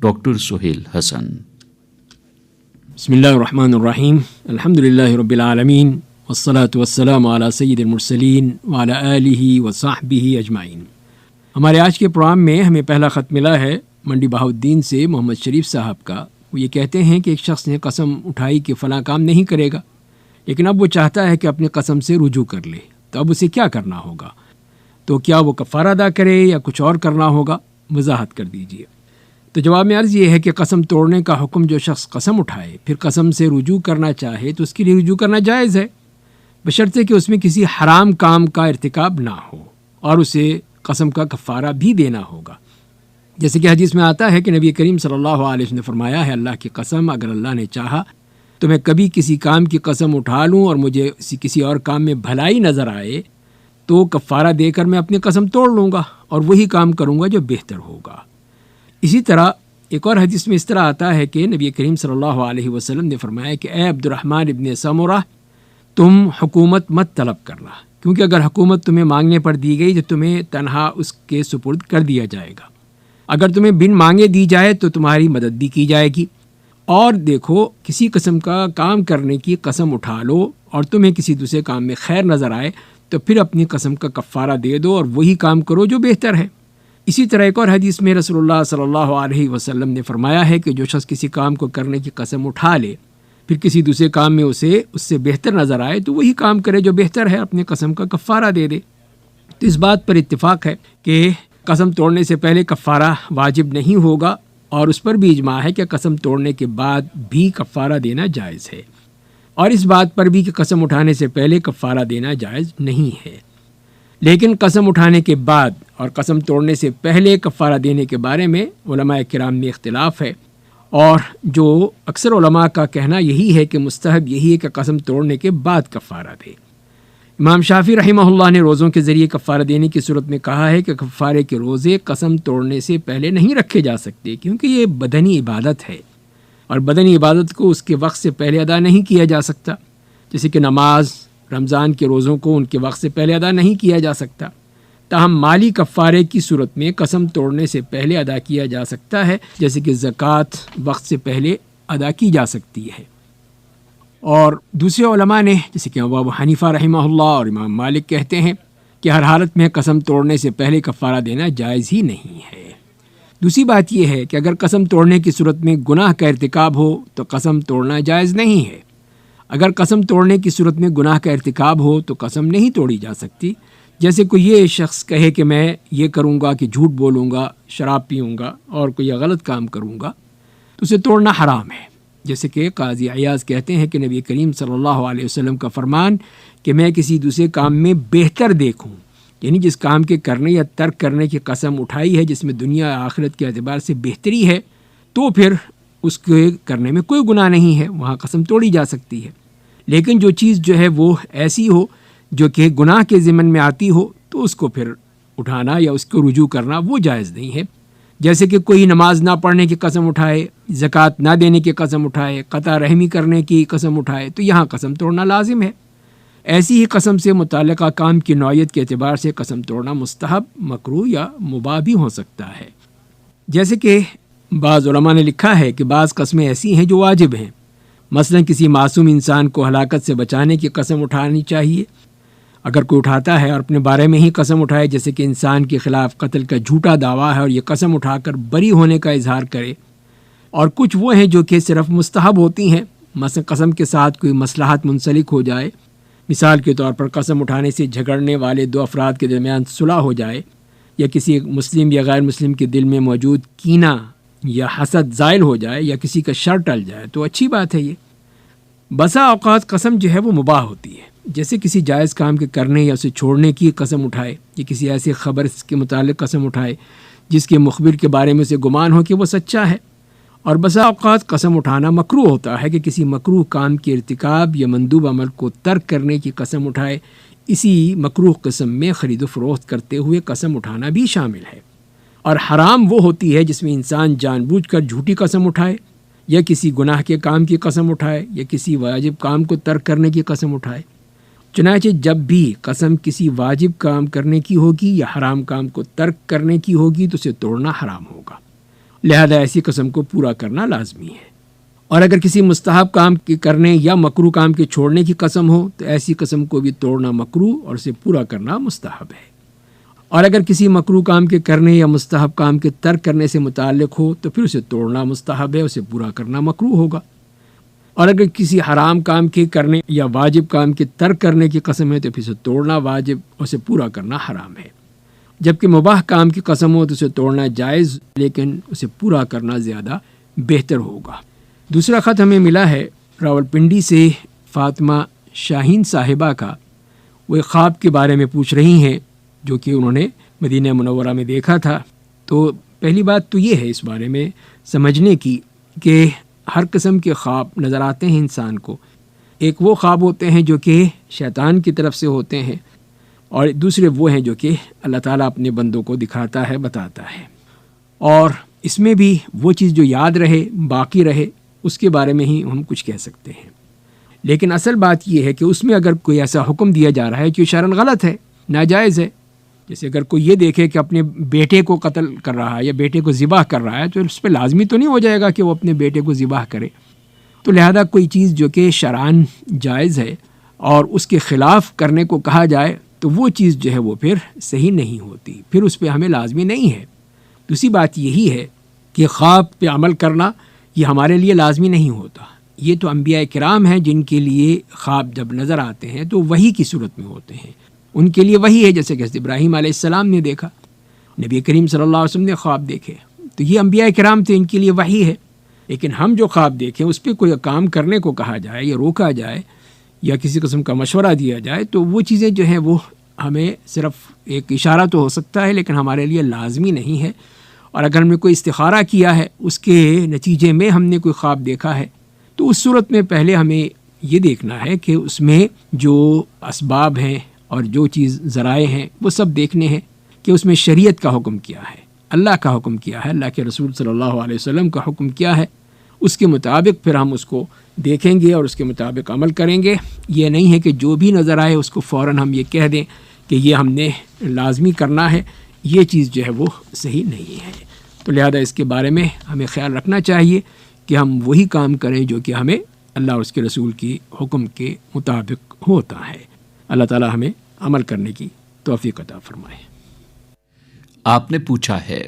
ڈاکٹر سہیل حسن۔ بسم اللہ الرحمن الرحیم، الحمدللہ رب العالمین، والصلاة والسلام علی سید المرسلین وعلی آلہ وصحبہ اجمعین۔ ہمارے آج کے پروگرام میں ہمیں پہلا خط ملا ہے منڈی بہاؤالدین سے محمد شریف صاحب کا۔ وہ یہ کہتے ہیں کہ ایک شخص نے قسم اٹھائی کہ فلاں کام نہیں کرے گا، لیکن اب وہ چاہتا ہے کہ اپنی قسم سے رجوع کر لے، تو اب اسے کیا کرنا ہوگا؟ تو کیا وہ کفارہ ادا کرے یا کچھ اور کرنا ہوگا؟ وضاحت کر دیجیے۔ تو جواب میں عرض یہ ہے کہ قسم توڑنے کا حکم جو شخص قسم اٹھائے پھر قسم سے رجوع کرنا چاہے تو اس کے لیے رجوع کرنا جائز ہے، بشرطے کہ اس میں کسی حرام کام کا ارتکاب نہ ہو، اور اسے قسم کا کفارہ بھی دینا ہوگا۔ جیسے کہ حدیث میں آتا ہے کہ نبی کریم صلی اللہ علیہ وسلم نے فرمایا ہے، اللہ کی قسم اگر اللہ نے چاہا تو میں کبھی کسی کام کی قسم اٹھا لوں اور مجھے کسی اور کام میں بھلائی نظر آئے تو کفارہ دے کر میں اپنی قسم توڑ لوں گا اور وہی کام کروں گا جو بہتر ہوگا۔ اسی طرح ایک اور حدیث میں اس طرح آتا ہے کہ نبی کریم صلی اللہ علیہ وسلم نے فرمایا کہ اے عبد الرحمن ابن سمرہ، تم حکومت مت طلب کرنا، کیونکہ اگر حکومت تمہیں مانگنے پر دی گئی تو تمہیں تنہا اس کے سپرد کر دیا جائے گا، اگر تمہیں بن مانگے دی جائے تو تمہاری مدد بھی کی جائے گی۔ اور دیکھو، کسی قسم کا کام کرنے کی قسم اٹھا لو اور تمہیں کسی دوسرے کام میں خیر نظر آئے تو پھر اپنی قسم کا کفارہ دے دو اور وہی کام کرو جو بہتر ہے۔ اسی طرح ایک اور حدیث میں رسول اللہ صلی اللہ علیہ وسلم نے فرمایا ہے کہ جو شخص کسی کام کو کرنے کی قسم اٹھا لے پھر کسی دوسرے کام میں اسے اس سے بہتر نظر آئے تو وہی کام کرے جو بہتر ہے، اپنی قسم کا کفارہ دے دے۔ تو اس بات پر اتفاق ہے کہ قسم توڑنے سے پہلے کفارہ واجب نہیں ہوگا، اور اس پر بھی اجماع ہے کہ قسم توڑنے کے بعد بھی کفارہ دینا جائز ہے، اور اس بات پر بھی کہ قسم اٹھانے سے پہلے کفارہ دینا جائز نہیں ہے۔ لیکن قسم اٹھانے کے بعد اور قسم توڑنے سے پہلے کفارہ دینے کے بارے میں علماء کرام میں اختلاف ہے، اور جو اکثر علماء کا کہنا یہی ہے کہ مستحب یہی ہے کہ قسم توڑنے کے بعد کفارہ دے۔ امام شافعی رحمہ اللہ نے روزوں کے ذریعے کفارہ دینے کی صورت میں کہا ہے کہ کفارے کے روزے قسم توڑنے سے پہلے نہیں رکھے جا سکتے، کیونکہ یہ بدنی عبادت ہے، اور بدنی عبادت کو اس کے وقت سے پہلے ادا نہیں کیا جا سکتا، جیسے کہ نماز، رمضان کے روزوں کو ان کے وقت سے پہلے ادا نہیں کیا جا سکتا۔ تاہم مالی کفارے کی صورت میں قسم توڑنے سے پہلے ادا کیا جا سکتا ہے، جیسے کہ زکوٰۃ وقت سے پہلے ادا کی جا سکتی ہے۔ اور دوسرے علماء نے جیسے کہ ابو حنیفہ رحمہ اللہ اور امام مالک کہتے ہیں کہ ہر حالت میں قسم توڑنے سے پہلے کفارہ دینا جائز ہی نہیں ہے۔ دوسری بات یہ ہے کہ اگر قسم توڑنے کی صورت میں گناہ کا ارتکاب ہو تو قسم توڑنا جائز نہیں ہے۔ اگر قسم توڑنے کی صورت میں گناہ کا ارتکاب ہو تو قسم نہیں توڑی جا سکتی، جیسے کوئی یہ شخص کہے کہ میں یہ کروں گا کہ جھوٹ بولوں گا، شراب پیوں گا اور کوئی غلط کام کروں گا، تو اسے توڑنا حرام ہے۔ جیسے کہ قاضی عیاض کہتے ہیں کہ نبی کریم صلی اللہ علیہ وسلم کا فرمان کہ میں کسی دوسرے کام میں بہتر دیکھوں، یعنی جس کام کے کرنے یا ترک کرنے کی قسم اٹھائی ہے جس میں دنیا آخرت کے اعتبار سے بہتری ہے، تو پھر اس کے کرنے میں کوئی گناہ نہیں ہے، وہاں قسم توڑی جا سکتی ہے۔ لیکن جو چیز جو ہے وہ ایسی ہو جو کہ گناہ کے ضمن میں آتی ہو تو اس کو پھر اٹھانا یا اس کو رجوع کرنا وہ جائز نہیں ہے۔ جیسے کہ کوئی نماز نہ پڑھنے کی قسم اٹھائے، زکوٰۃ نہ دینے کی قسم اٹھائے، قطع رحمی کرنے کی قسم اٹھائے، تو یہاں قسم توڑنا لازم ہے۔ ایسی ہی قسم سے متعلقہ کام کی نوعیت کے اعتبار سے قسم توڑنا مستحب، مکروہ یا مباح بھی ہو سکتا ہے۔ جیسے کہ بعض علماء نے لکھا ہے کہ بعض قسمیں ایسی ہیں جو واجب ہیں، مثلا کسی معصوم انسان کو ہلاکت سے بچانے کی قسم اٹھانی چاہیے۔ اگر کوئی اٹھاتا ہے اور اپنے بارے میں ہی قسم اٹھائے، جیسے کہ انسان کے خلاف قتل کا جھوٹا دعویٰ ہے اور یہ قسم اٹھا کر بری ہونے کا اظہار کرے، اور کچھ وہ ہیں جو کہ صرف مستحب ہوتی ہیں، مثلا قسم کے ساتھ کوئی مصلحت منسلک ہو جائے، مثال کے طور پر قسم اٹھانے سے جھگڑنے والے دو افراد کے درمیان صلح ہو جائے، یا کسی مسلم یا غیر مسلم کے دل میں موجود کینہ یا حسد زائل ہو جائے، یا کسی کا شر ٹل جائے، تو اچھی بات ہے۔ یہ بسا اوقات قسم جو ہے وہ مباح ہوتی ہے، جیسے کسی جائز کام کے کرنے یا اسے چھوڑنے کی قسم اٹھائے، یا کسی ایسی خبر کے متعلق قسم اٹھائے جس کے مخبر کے بارے میں اسے گمان ہو کہ وہ سچا ہے۔ اور بسا اوقات قسم اٹھانا مکروہ ہوتا ہے کہ کسی مکروہ کام کے ارتکاب یا مندوب عمل کو ترک کرنے کی قسم اٹھائے۔ اسی مکروہ قسم میں خرید و فروخت کرتے ہوئے قسم اٹھانا بھی شامل ہے۔ اور حرام وہ ہوتی ہے جس میں انسان جان بوجھ کر جھوٹی قسم اٹھائے، یا کسی گناہ کے کام کی قسم اٹھائے، یا کسی واجب کام کو ترک کرنے کی قسم اٹھائے۔ چنانچہ جب بھی قسم کسی واجب کام کرنے کی ہوگی یا حرام کام کو ترک کرنے کی ہوگی تو اسے توڑنا حرام ہوگا، لہذا ایسی قسم کو پورا کرنا لازمی ہے۔ اور اگر کسی مستحب کام کے کرنے یا مکروہ کام کے چھوڑنے کی قسم ہو تو ایسی قسم کو بھی توڑنا مکروہ اور اسے پورا کرنا مستحب ہے۔ اور اگر کسی مکروہ کام کے کرنے یا مستحب کام کے ترک کرنے سے متعلق ہو تو پھر اسے توڑنا مستحب ہے، اسے پورا کرنا مکروہ ہوگا۔ اور اگر کسی حرام کام کے کرنے یا واجب کام کے ترک کرنے کی قسم ہے تو پھر اسے توڑنا واجب اور اسے پورا کرنا حرام ہے۔ جبکہ مباح کام کی قسم ہو تو اسے توڑنا جائز، لیکن اسے پورا کرنا زیادہ بہتر ہوگا۔ دوسرا خط ہمیں ملا ہے راولپنڈی سے فاطمہ شاہین صاحبہ کا۔ وہ ایک خواب کے بارے میں پوچھ رہی ہیں جو کہ انہوں نے مدینہ منورہ میں دیکھا تھا۔ تو پہلی بات تو یہ ہے اس بارے میں سمجھنے کی کہ ہر قسم کے خواب نظر آتے ہیں انسان کو۔ ایک وہ خواب ہوتے ہیں جو کہ شیطان کی طرف سے ہوتے ہیں، اور دوسرے وہ ہیں جو کہ اللہ تعالیٰ اپنے بندوں کو دکھاتا ہے، بتاتا ہے۔ اور اس میں بھی وہ چیز جو یاد رہے، باقی رہے، اس کے بارے میں ہی ہم کچھ کہہ سکتے ہیں۔ لیکن اصل بات یہ ہے کہ اس میں اگر کوئی ایسا حکم دیا جا رہا ہے کہ شرعاً غلط ہے، ناجائز ہے، جیسے اگر کوئی یہ دیکھے کہ اپنے بیٹے کو قتل کر رہا ہے یا بیٹے کو ذبح کر رہا ہے تو اس پہ لازمی تو نہیں ہو جائے گا کہ وہ اپنے بیٹے کو ذبح کرے۔ تو لہذا کوئی چیز جو کہ شرعاً جائز ہے اور اس کے خلاف کرنے کو کہا جائے تو وہ چیز جو ہے وہ پھر صحیح نہیں ہوتی، پھر اس پہ ہمیں لازمی نہیں ہے۔ دوسری بات یہی ہے کہ خواب پہ عمل کرنا یہ ہمارے لیے لازمی نہیں ہوتا۔ یہ تو انبیاء کرام ہیں جن کے لیے خواب جب نظر آتے ہیں تو وحی کی صورت میں ہوتے ہیں، ان کے لیے وحی ہے، جیسے کہ حضرت ابراہیم علیہ السلام نے دیکھا، نبی کریم صلی اللہ علیہ وسلم نے خواب دیکھے، تو یہ انبیاء کرام تھے، ان کے لیے وحی ہے۔ لیکن ہم جو خواب دیکھیں اس پہ کوئی کام کرنے کو کہا جائے یا روکا جائے یا کسی قسم کا مشورہ دیا جائے تو وہ چیزیں جو ہیں وہ ہمیں صرف ایک اشارہ تو ہو سکتا ہے لیکن ہمارے لیے لازمی نہیں ہے۔ اور اگر ہم نے کوئی استخارہ کیا ہے، اس کے نتیجے میں ہم نے کوئی خواب دیکھا ہے، تو اس صورت میں پہلے ہمیں یہ دیکھنا ہے کہ اس میں جو اسباب ہیں اور جو چیز ذرائع ہیں وہ سب دیکھنے ہیں کہ اس میں شریعت کا حکم کیا ہے، اللہ کا حکم کیا ہے، اللہ کے رسول صلی اللہ علیہ وسلم کا حکم کیا ہے، اس کے مطابق پھر ہم اس کو دیکھیں گے اور اس کے مطابق عمل کریں گے۔ یہ نہیں ہے کہ جو بھی نظر آئے اس کو فوراً ہم یہ کہہ دیں کہ یہ ہم نے لازمی کرنا ہے، یہ چیز جو ہے وہ صحیح نہیں ہے۔ تو لہذا اس کے بارے میں ہمیں خیال رکھنا چاہیے کہ ہم وہی کام کریں جو کہ ہمیں اللہ اور اس کے رسول کی حکم کے مطابق ہوتا ہے۔ اللہ تعالی ہمیں عمل کرنے کی توفیق عطا فرمائے۔ آپ نے پوچھا ہے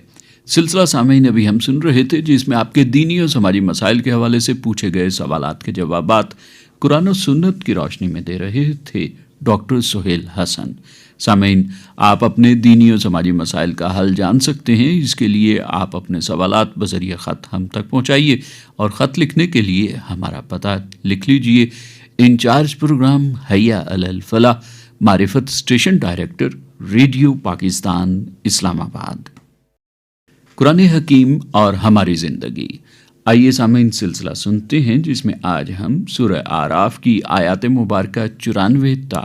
سلسلہ سامعین ابھی ہم سن رہے تھے جس میں آپ کے دینی اور سماجی مسائل کے حوالے سے پوچھے گئے سوالات کے جوابات قرآن و سنت کی روشنی میں دے رہے تھے ڈاکٹر سہیل حسن۔ سامعین، آپ اپنے دینی اور سماجی مسائل کا حل جان سکتے ہیں۔ اس کے لیے آپ اپنے سوالات بذریعہ خط ہم تک پہنچائیے، اور خط لکھنے کے لیے ہمارا پتہ لکھ لیجیے۔ انچارج پروگرام حیا علی الفلاح، معرفت اسٹیشن ڈائریکٹر، ریڈیو پاکستان، اسلام آباد۔ قرآن حکیم اور ہماری زندگی۔ آئیے سامعین سلسلہ سنتے ہیں جس میں آج ہم سورہ اعراف کی آیات مبارکہ 94 تا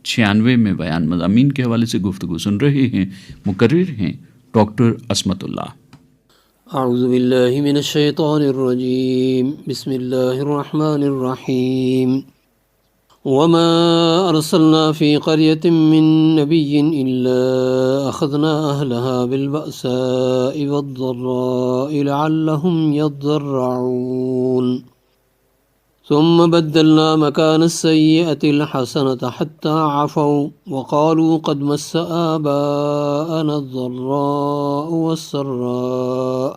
96 میں بیان مضامین کے حوالے سے گفتگو سن رہے ہیں۔ مقرر ہیں ڈاکٹر عصمت اللہ۔ اعوذ باللہ من الشیطان الرجیم، بسم اللہ الرحمن الرحیم۔ وما ارسلنا في قرية من نبي الا اخذنا اهلها بالبأساء والضراء لعلهم يضرعون ثم بدلنا مكان السيئة الحسنة حتى عفوا وقالوا قد مس آباءنا الضراء والسراء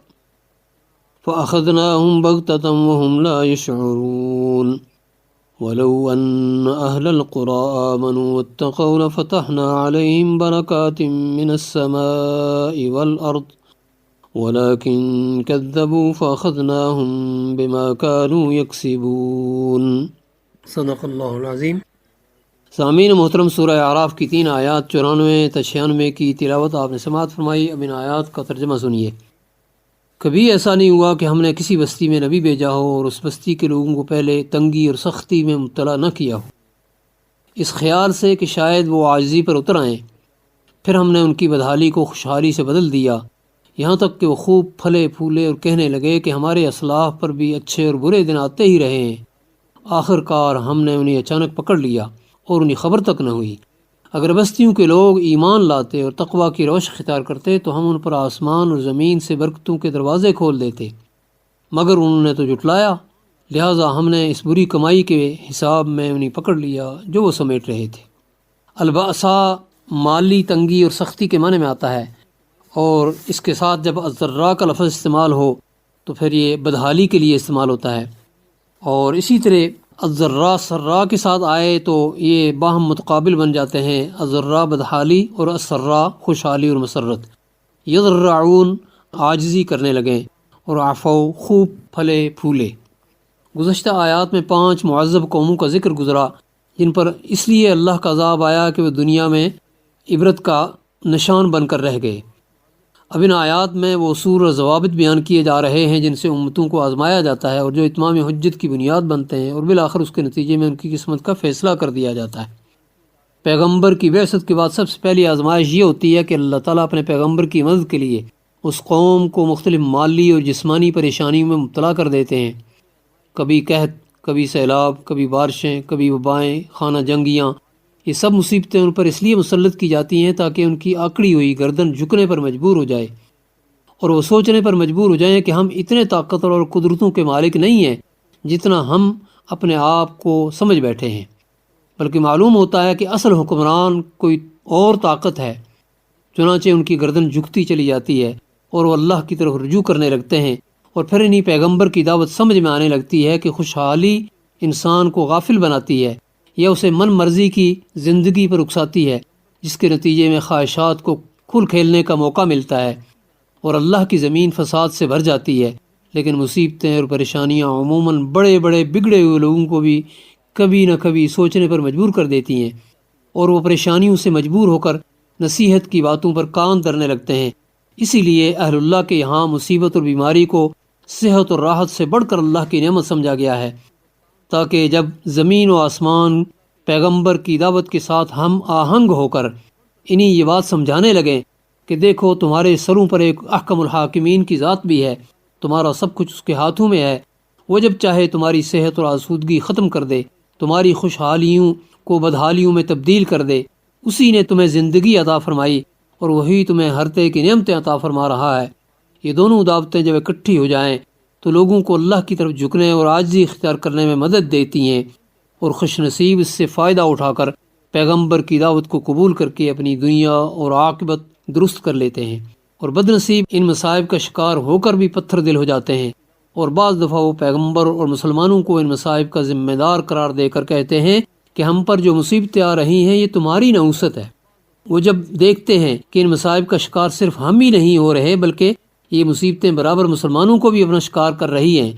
فأخذناهم بغتة وهم لا يشعرون ولو أن أهل القرى آمنوا واتقوا لفتحنا عليهم بركات من السماء والأرض ولكن كذبوا فأخذناهم بما كانوا يكسبون۔ صدق اللہ العظیم۔ سامعین محترم، سورہ اعراف کی 3 آیات 94 تا 96 کی تلاوت آپ نے سماعت فرمائی۔ اب ان آیات کا ترجمہ سنیے۔ کبھی ایسا نہیں ہوا کہ ہم نے کسی بستی میں نبی بھیجا ہو اور اس بستی کے لوگوں کو پہلے تنگی اور سختی میں مبتلا نہ کیا ہو، اس خیال سے کہ شاید وہ عاجزی پر اتر آئیں۔ پھر ہم نے ان کی بدحالی کو خوشحالی سے بدل دیا، یہاں تک کہ وہ خوب پھلے پھولے اور کہنے لگے کہ ہمارے اسلاف پر بھی اچھے اور برے دن آتے ہی رہے ہیں۔ آخر کار ہم نے انہیں اچانک پکڑ لیا اور انہیں خبر تک نہ ہوئی۔ اگر بستیوں کے لوگ ایمان لاتے اور تقوی کی روش اختیار کرتے تو ہم ان پر آسمان اور زمین سے برکتوں کے دروازے کھول دیتے، مگر انہوں نے تو جھٹلایا، لہٰذا ہم نے اس بری کمائی کے حساب میں انہیں پکڑ لیا جو وہ سمیٹ رہے تھے۔ الباسا مالی تنگی اور سختی کے معنی میں آتا ہے، اور اس کے ساتھ جب الضراء کا لفظ استعمال ہو تو پھر یہ بدحالی کے لیے استعمال ہوتا ہے، اور اسی طرح الضراء سراء کے ساتھ آئے تو یہ باہم متقابل بن جاتے ہیں۔ الضراء بدحالی اور السراء خوشحالی اور مسرت۔ یضرعون عاجزی کرنے لگیں، اور عفو خوب پھلے پھولے۔ گزشتہ آیات میں 5 معذب قوموں کا ذکر گزرا جن پر اس لیے اللہ کا عذاب آیا کہ وہ دنیا میں عبرت کا نشان بن کر رہ گئے۔ اب ان آیات میں وہ اصول اور ضوابط بیان کیے جا رہے ہیں جن سے امتوں کو آزمایا جاتا ہے اور جو اتمام حجت کی بنیاد بنتے ہیں، اور بالآخر اس کے نتیجے میں ان کی قسمت کا فیصلہ کر دیا جاتا ہے۔ پیغمبر کی بعثت کے بعد سب سے پہلی آزمائش یہ ہوتی ہے کہ اللہ تعالیٰ اپنے پیغمبر کی مدد کے لیے اس قوم کو مختلف مالی اور جسمانی پریشانیوں میں مبتلا کر دیتے ہیں۔ کبھی قحط، کبھی سیلاب، کبھی بارشیں، کبھی وبائیں، خانہ جنگیاں، یہ سب مصیبتیں ان پر اس لیے مسلط کی جاتی ہیں تاکہ ان کی آکڑی ہوئی گردن جھکنے پر مجبور ہو جائے اور وہ سوچنے پر مجبور ہو جائیں کہ ہم اتنے طاقتور اور قدرتوں کے مالک نہیں ہیں جتنا ہم اپنے آپ کو سمجھ بیٹھے ہیں، بلکہ معلوم ہوتا ہے کہ اصل حکمران کوئی اور طاقت ہے۔ چنانچہ ان کی گردن جھکتی چلی جاتی ہے اور وہ اللہ کی طرف رجوع کرنے لگتے ہیں، اور پھر انہیں پیغمبر کی دعوت سمجھ میں آنے لگتی ہے کہ خوشحالی انسان کو غافل بناتی ہے یا اسے من مرضی کی زندگی پر اکساتی ہے، جس کے نتیجے میں خواہشات کو کھل کھیلنے کا موقع ملتا ہے، اور اللہ کی زمین فساد سے بھر جاتی ہے، لیکن مصیبتیں اور پریشانیاں عموماً بڑے بڑے بگڑے ہوئے لوگوں کو بھی کبھی نہ کبھی سوچنے پر مجبور کر دیتی ہیں، اور وہ پریشانیوں سے مجبور ہو کر نصیحت کی باتوں پر کان دھرنے لگتے ہیں۔ اسی لیے اہل اللہ کے یہاں مصیبت اور بیماری کو صحت اور راحت سے بڑھ کر اللہ کی نعمت سمجھا گیا ہے، تاکہ جب زمین و آسمان پیغمبر کی دعوت کے ساتھ ہم آہنگ ہو کر انہیں یہ بات سمجھانے لگیں کہ دیکھو تمہارے سروں پر ایک احکم الحاکمین کی ذات بھی ہے، تمہارا سب کچھ اس کے ہاتھوں میں ہے، وہ جب چاہے تمہاری صحت اور آسودگی ختم کر دے، تمہاری خوشحالیوں کو بدحالیوں میں تبدیل کر دے۔ اسی نے تمہیں زندگی عطا فرمائی اور وہی تمہیں ہر طرح کی نعمتیں عطا فرما رہا ہے۔ یہ دونوں دعوتیں جب اکٹھی ہو جائیں تو لوگوں کو اللہ کی طرف جھکنے اور عاجزی اختیار کرنے میں مدد دیتی ہیں، اور خوش نصیب اس سے فائدہ اٹھا کر پیغمبر کی دعوت کو قبول کر کے اپنی دنیا اور عاقبت درست کر لیتے ہیں، اور بد نصیب ان مصائب کا شکار ہو کر بھی پتھر دل ہو جاتے ہیں، اور بعض دفعہ وہ پیغمبر اور مسلمانوں کو ان مصائب کا ذمہ دار قرار دے کر کہتے ہیں کہ ہم پر جو مصیبتیں آ رہی ہیں یہ تمہاری نحوست ہے۔ وہ جب دیکھتے ہیں کہ ان مصائب کا شکار صرف ہم ہی نہیں ہو رہے بلکہ یہ مصیبتیں برابر مسلمانوں کو بھی اپنا شکار کر رہی ہیں،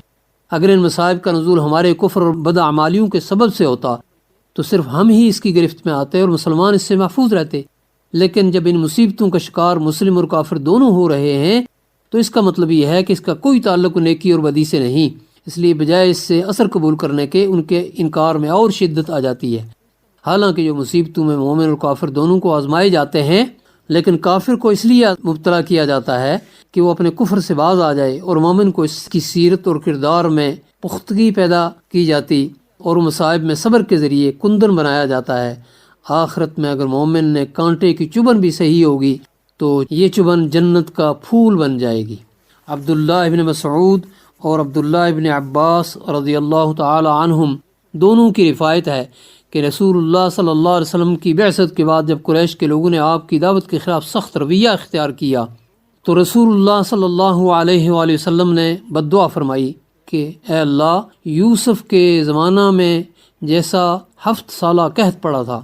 اگر ان مصائب کا نزول ہمارے کفر اور بداعمالیوں کے سبب سے ہوتا تو صرف ہم ہی اس کی گرفت میں آتے اور مسلمان اس سے محفوظ رہتے، لیکن جب ان مصیبتوں کا شکار مسلم اور کافر دونوں ہو رہے ہیں تو اس کا مطلب یہ ہے کہ اس کا کوئی تعلق نیکی اور بدی سے نہیں، اس لیے بجائے اس سے اثر قبول کرنے کے ان کے انکار میں اور شدت آ جاتی ہے۔ حالانکہ جو مصیبتوں میں مومن اور کافر دونوں کو آزمائے جاتے ہیں، لیکن کافر کو اس لیے مبتلا کیا جاتا ہے کہ وہ اپنے کفر سے باز آ جائے، اور مومن کو اس کی سیرت اور کردار میں پختگی پیدا کی جاتی اور مصائب میں صبر کے ذریعے کندن بنایا جاتا ہے۔ آخرت میں اگر مومن نے کانٹے کی چبھن بھی صحیح ہوگی تو یہ چبھن جنت کا پھول بن جائے گی۔ عبداللہ ابن مسعود اور عبداللہ ابن عباس رضی اللہ تعالی عنہم دونوں کی روایت ہے کہ رسول اللہ صلی اللہ علیہ وسلم کی بعثت کے بعد جب قریش کے لوگوں نے آپ کی دعوت کے خلاف سخت رویہ اختیار کیا تو رسول اللہ صلی اللہ علیہ وآلہ وسلم نے بد دعا فرمائی کہ اے اللہ، یوسف کے زمانہ میں جیسا 7 سالہ قحط پڑا تھا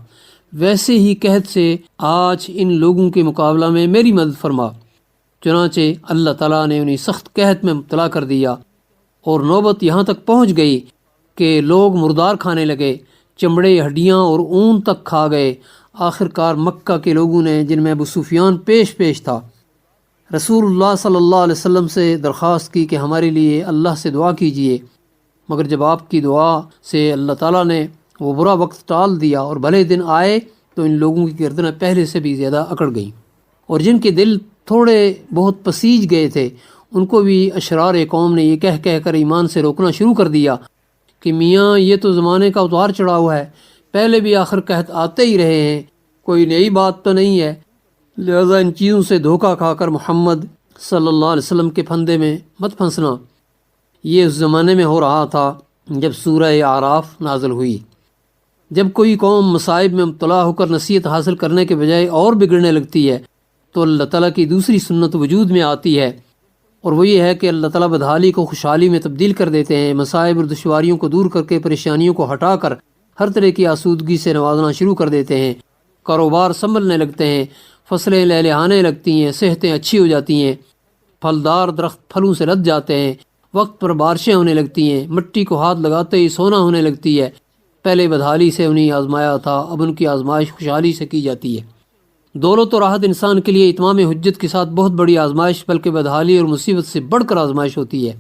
ویسے ہی قحط سے آج ان لوگوں کے مقابلہ میں میری مدد فرما۔ چنانچہ اللہ تعالیٰ نے انہیں سخت قحط میں مبتلا کر دیا، اور نوبت یہاں تک پہنچ گئی کہ لوگ مردار کھانے لگے، چمڑے، ہڈیاں اور اون تک کھا گئے۔ آخر کار مکہ کے لوگوں نے، جن میں ابو سفیان پیش تھا، رسول اللہ صلی اللہ علیہ وسلم سے درخواست کی کہ ہمارے لیے اللہ سے دعا کیجیے، مگر جب آپ کی دعا سے اللہ تعالیٰ نے وہ برا وقت ٹال دیا اور بھلے دن آئے تو ان لوگوں کی گردنیں پہلے سے بھی زیادہ اکڑ گئیں، اور جن کے دل تھوڑے بہت پسیج گئے تھے ان کو بھی اشرار قوم نے یہ کہہ کر ایمان سے روکنا شروع کر دیا کہ میاں یہ تو زمانے کا اتار چڑھاؤ ہے، پہلے بھی آخر قحط آتے ہی رہے ہیں، کوئی نئی بات تو نہیں ہے، لہذا ان چیزوں سے دھوکہ کھا کر محمد صلی اللہ علیہ وسلم کے پھندے میں مت پھنسنا۔ یہ اس زمانے میں ہو رہا تھا جب سورہ اعراف نازل ہوئی۔ جب کوئی قوم مصائب میں مبتلا ہو کر نصیحت حاصل کرنے کے بجائے اور بگڑنے لگتی ہے تو اللہ تعالیٰ کی دوسری سنت وجود میں آتی ہے، اور وہ یہ ہے کہ اللہ تعالیٰ بدحالی کو خوشحالی میں تبدیل کر دیتے ہیں، مصائب اور دشواریوں کو دور کر کے پریشانیوں کو ہٹا کر ہر طرح کی آسودگی سے نوازنا شروع کر دیتے ہیں، کاروبار سنبھلنے لگتے ہیں، فصلیں لہلہانے لگتی ہیں، صحتیں اچھی ہو جاتی ہیں، پھلدار درخت پھلوں سے لد جاتے ہیں، وقت پر بارشیں ہونے لگتی ہیں، مٹی کو ہاتھ لگاتے ہی سونا ہونے لگتی ہے۔ پہلے بدحالی سے انہیں آزمایا تھا، اب ان کی آزمائش خوشحالی سے کی جاتی ہے۔ دولت و راحت انسان کے لیے اتمام حجت کے ساتھ بہت بڑی آزمائش بلکہ بدحالی اور مصیبت سے بڑھ کر آزمائش ہوتی ہے۔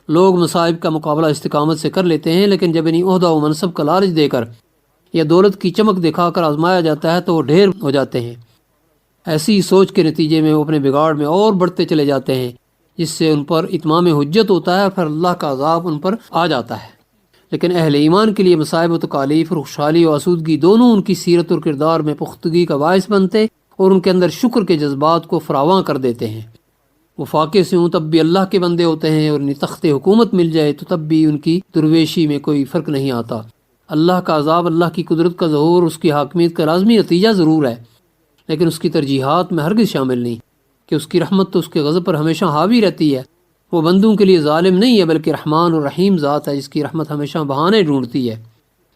لوگ مصائب کا مقابلہ استقامت سے کر لیتے ہیں، لیکن جب انہیں عہدہ و منصب کا لالچ دے کر یا دولت کی چمک دکھا کر آزمایا جاتا ہے تو وہ ڈھیر ہو جاتے ہیں۔ ایسی سوچ کے نتیجے میں وہ اپنے بگاڑ میں اور بڑھتے چلے جاتے ہیں، جس سے ان پر اتمام حجت ہوتا ہے اور پھر اللہ کا عذاب ان پر آ جاتا ہے۔ لیکن اہل ایمان کے لیے مصائب و تکالیف اور خوشحالی و آسودگی دونوں ان کی سیرت اور کردار میں پختگی کا باعث بنتے اور ان کے اندر شکر کے جذبات کو فراواں کر دیتے ہیں۔ وہ فاقے سے ہوں تب بھی اللہ کے بندے ہوتے ہیں، اور انہیں تخت حکومت مل جائے تو تب بھی ان کی درویشی میں کوئی فرق نہیں آتا۔ اللہ کا عذاب اللہ کی قدرت کا ظہور، اس کی حاکمیت کا لازمی نتیجہ ضرور ہے، لیکن اس کی ترجیحات میں ہرگز شامل نہیں کہ اس کی رحمت تو اس کے غضب پر ہمیشہ حاوی رہتی ہے۔ وہ بندوں کے لیے ظالم نہیں ہے بلکہ رحمان اور رحیم ذات ہے جس کی رحمت ہمیشہ بہانے ڈھونڈتی ہے۔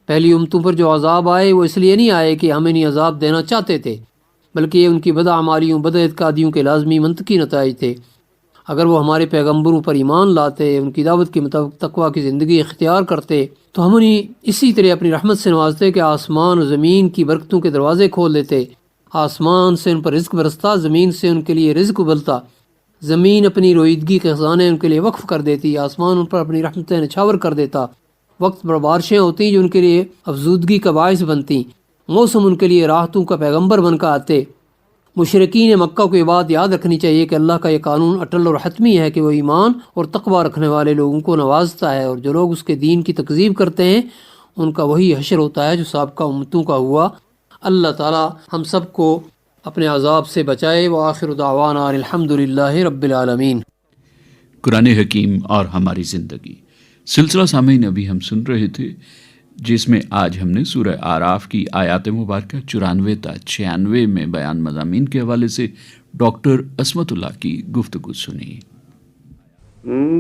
پہلی امتوں پر جو عذاب آئے وہ اس لیے نہیں آئے کہ ہم انہیں عذاب دینا چاہتے تھے، بلکہ یہ ان کی بدعمالیوں بد اعتقادیوں کے لازمی منطقی نتائج تھے۔ اگر وہ ہمارے پیغمبروں پر ایمان لاتے، ان کی دعوت کے مطابق تقویٰ کی زندگی اختیار کرتے، تو ہم انہیں اسی طرح اپنی رحمت سے نوازتے کہ آسمان و زمین کی برکتوں کے دروازے کھول دیتے، آسمان سے ان پر رزق برستا، زمین سے ان کے لیے رزق ابلتا، زمین اپنی رویدگی کے خزانے ان کے لیے وقف کر دیتی، آسمان ان پر اپنی رحمتیں نچھاور کر دیتا، وقت پر بارشیں ہوتی جو ان کے لیے افزودگی کا باعث بنتی، موسم ان کے لیے راحتوں کا پیغمبر بن کر آتے۔ مشرکین مکہ کو یہ بات یاد رکھنی چاہیے کہ اللہ کا یہ قانون اٹل اور حتمی ہے کہ وہ ایمان اور تقویٰ رکھنے والے لوگوں کو نوازتا ہے، اور جو لوگ اس کے دین کی تکذیب کرتے ہیں ان کا وہی حشر ہوتا ہے جو سابقہ امتوں کا ہوا۔ اللہ تعالی ہم سب کو اپنے عذاب سے بچائے۔ وآخر دعوانا الحمدللہ رب العالمین۔ قرآن حکیم اور ہماری زندگی سلسلہ سامعین ابھی ہم سن رہے تھے، جس میں آج ہم نے سورہ اعراف کی آیات مبارکہ 94 تا 96 میں بیان مضامین کے حوالے سے ڈاکٹر عصمت اللہ کی گفتگو سنی۔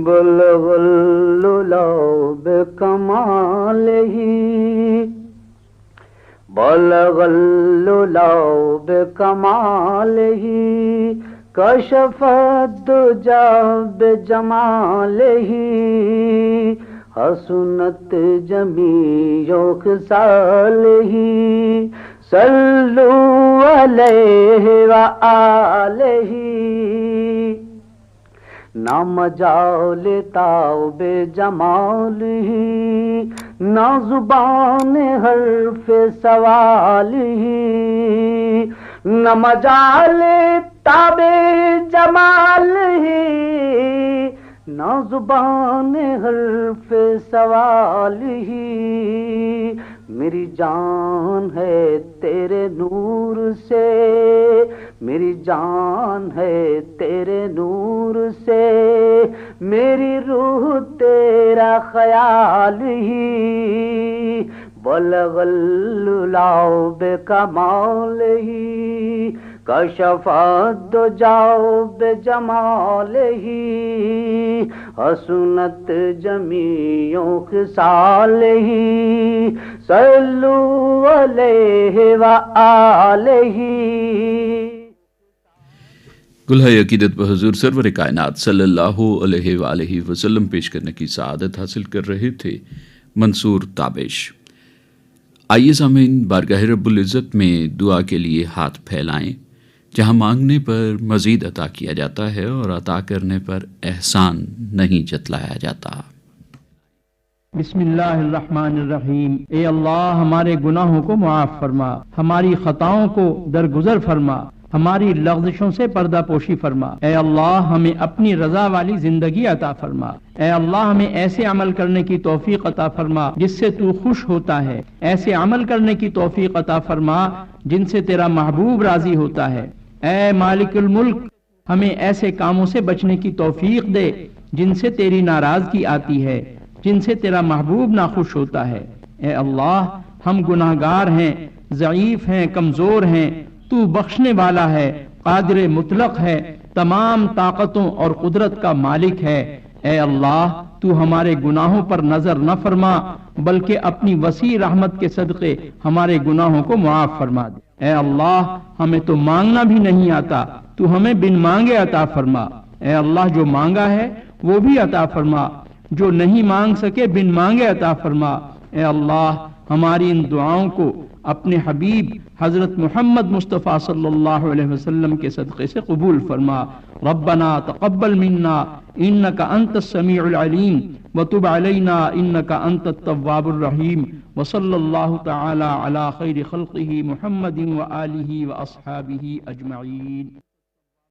بلغ اللؤ بکمالہ بلغ اللؤ بکمالہ کشف الدجی بجمالہ حسنت جمیع خصالہ صلو علیہ وآلہ نہ مجال تاب جمالہ نہ زبان حرف سوالہ نہ مجال تاب جمالہ نہ زبان حرف سوالہ میری جان ہے تیرے نور سے میری جان ہے تیرے نور سے میری روح تیرا خیال ہی بلغ اللؤ بکمالہ کشف الدجی بجمالہ حسنت جمیع خصالہ صلو علیہ وآلہ۔ گلہائے عقیدت پر حضور سرور کائنات صلی اللہ علیہ وآلہ وسلم پیش کرنے کی سعادت حاصل کر رہے تھے منصور تابش۔ آئیے سامعین بارگاہ رب العزت میں دعا کے لیے ہاتھ پھیلائیں، جہاں مانگنے پر مزید عطا کیا جاتا ہے اور عطا کرنے پر احسان نہیں جتلایا جاتا۔ بسم اللہ الرحمن الرحیم۔ اے اللہ ہمارے گناہوں کو معاف فرما، ہماری خطاؤں کو درگزر فرما، ہماری لغزشوں سے پردہ پوشی فرما۔ اے اللہ ہمیں اپنی رضا والی زندگی عطا فرما۔ اے اللہ ہمیں ایسے عمل کرنے کی توفیق عطا فرما جس سے تو خوش ہوتا ہے، ایسے عمل کرنے کی توفیق عطا فرما جن سے تیرا محبوب راضی ہوتا ہے۔ اے مالک الملک ہمیں ایسے کاموں سے بچنے کی توفیق دے جن سے تیری ناراضگی آتی ہے، جن سے تیرا محبوب ناخوش ہوتا ہے۔ اے اللہ ہم گناہگار ہیں، ضعیف ہیں، کمزور ہیں، تو بخشنے والا ہے، قادر مطلق ہے، تمام طاقتوں اور قدرت کا مالک ہے۔ اے اللہ تو ہمارے گناہوں پر نظر نہ فرما بلکہ اپنی وسیع رحمت کے صدقے ہمارے گناہوں کو معاف فرما دے۔ اے اللہ ہمیں تو مانگنا بھی نہیں آتا، تو ہمیں بن مانگے عطا فرما۔ اے اللہ جو مانگا ہے وہ بھی عطا فرما، جو نہیں مانگ سکے بن مانگے عطا فرما۔ اے اللہ ہماری ان دعاؤں کو اپنے حبیب حضرت محمد مصطفیٰ صلی اللہ علیہ وسلم کے صدقے سے قبول فرما۔ ربنا تقبل منا انک انت السمیع العلیم وتب علینا انک انت التواب الرحیم وصلی اللہ تعالی علی خیر خلقہ محمد وآلہ واصحابہ اجمعین۔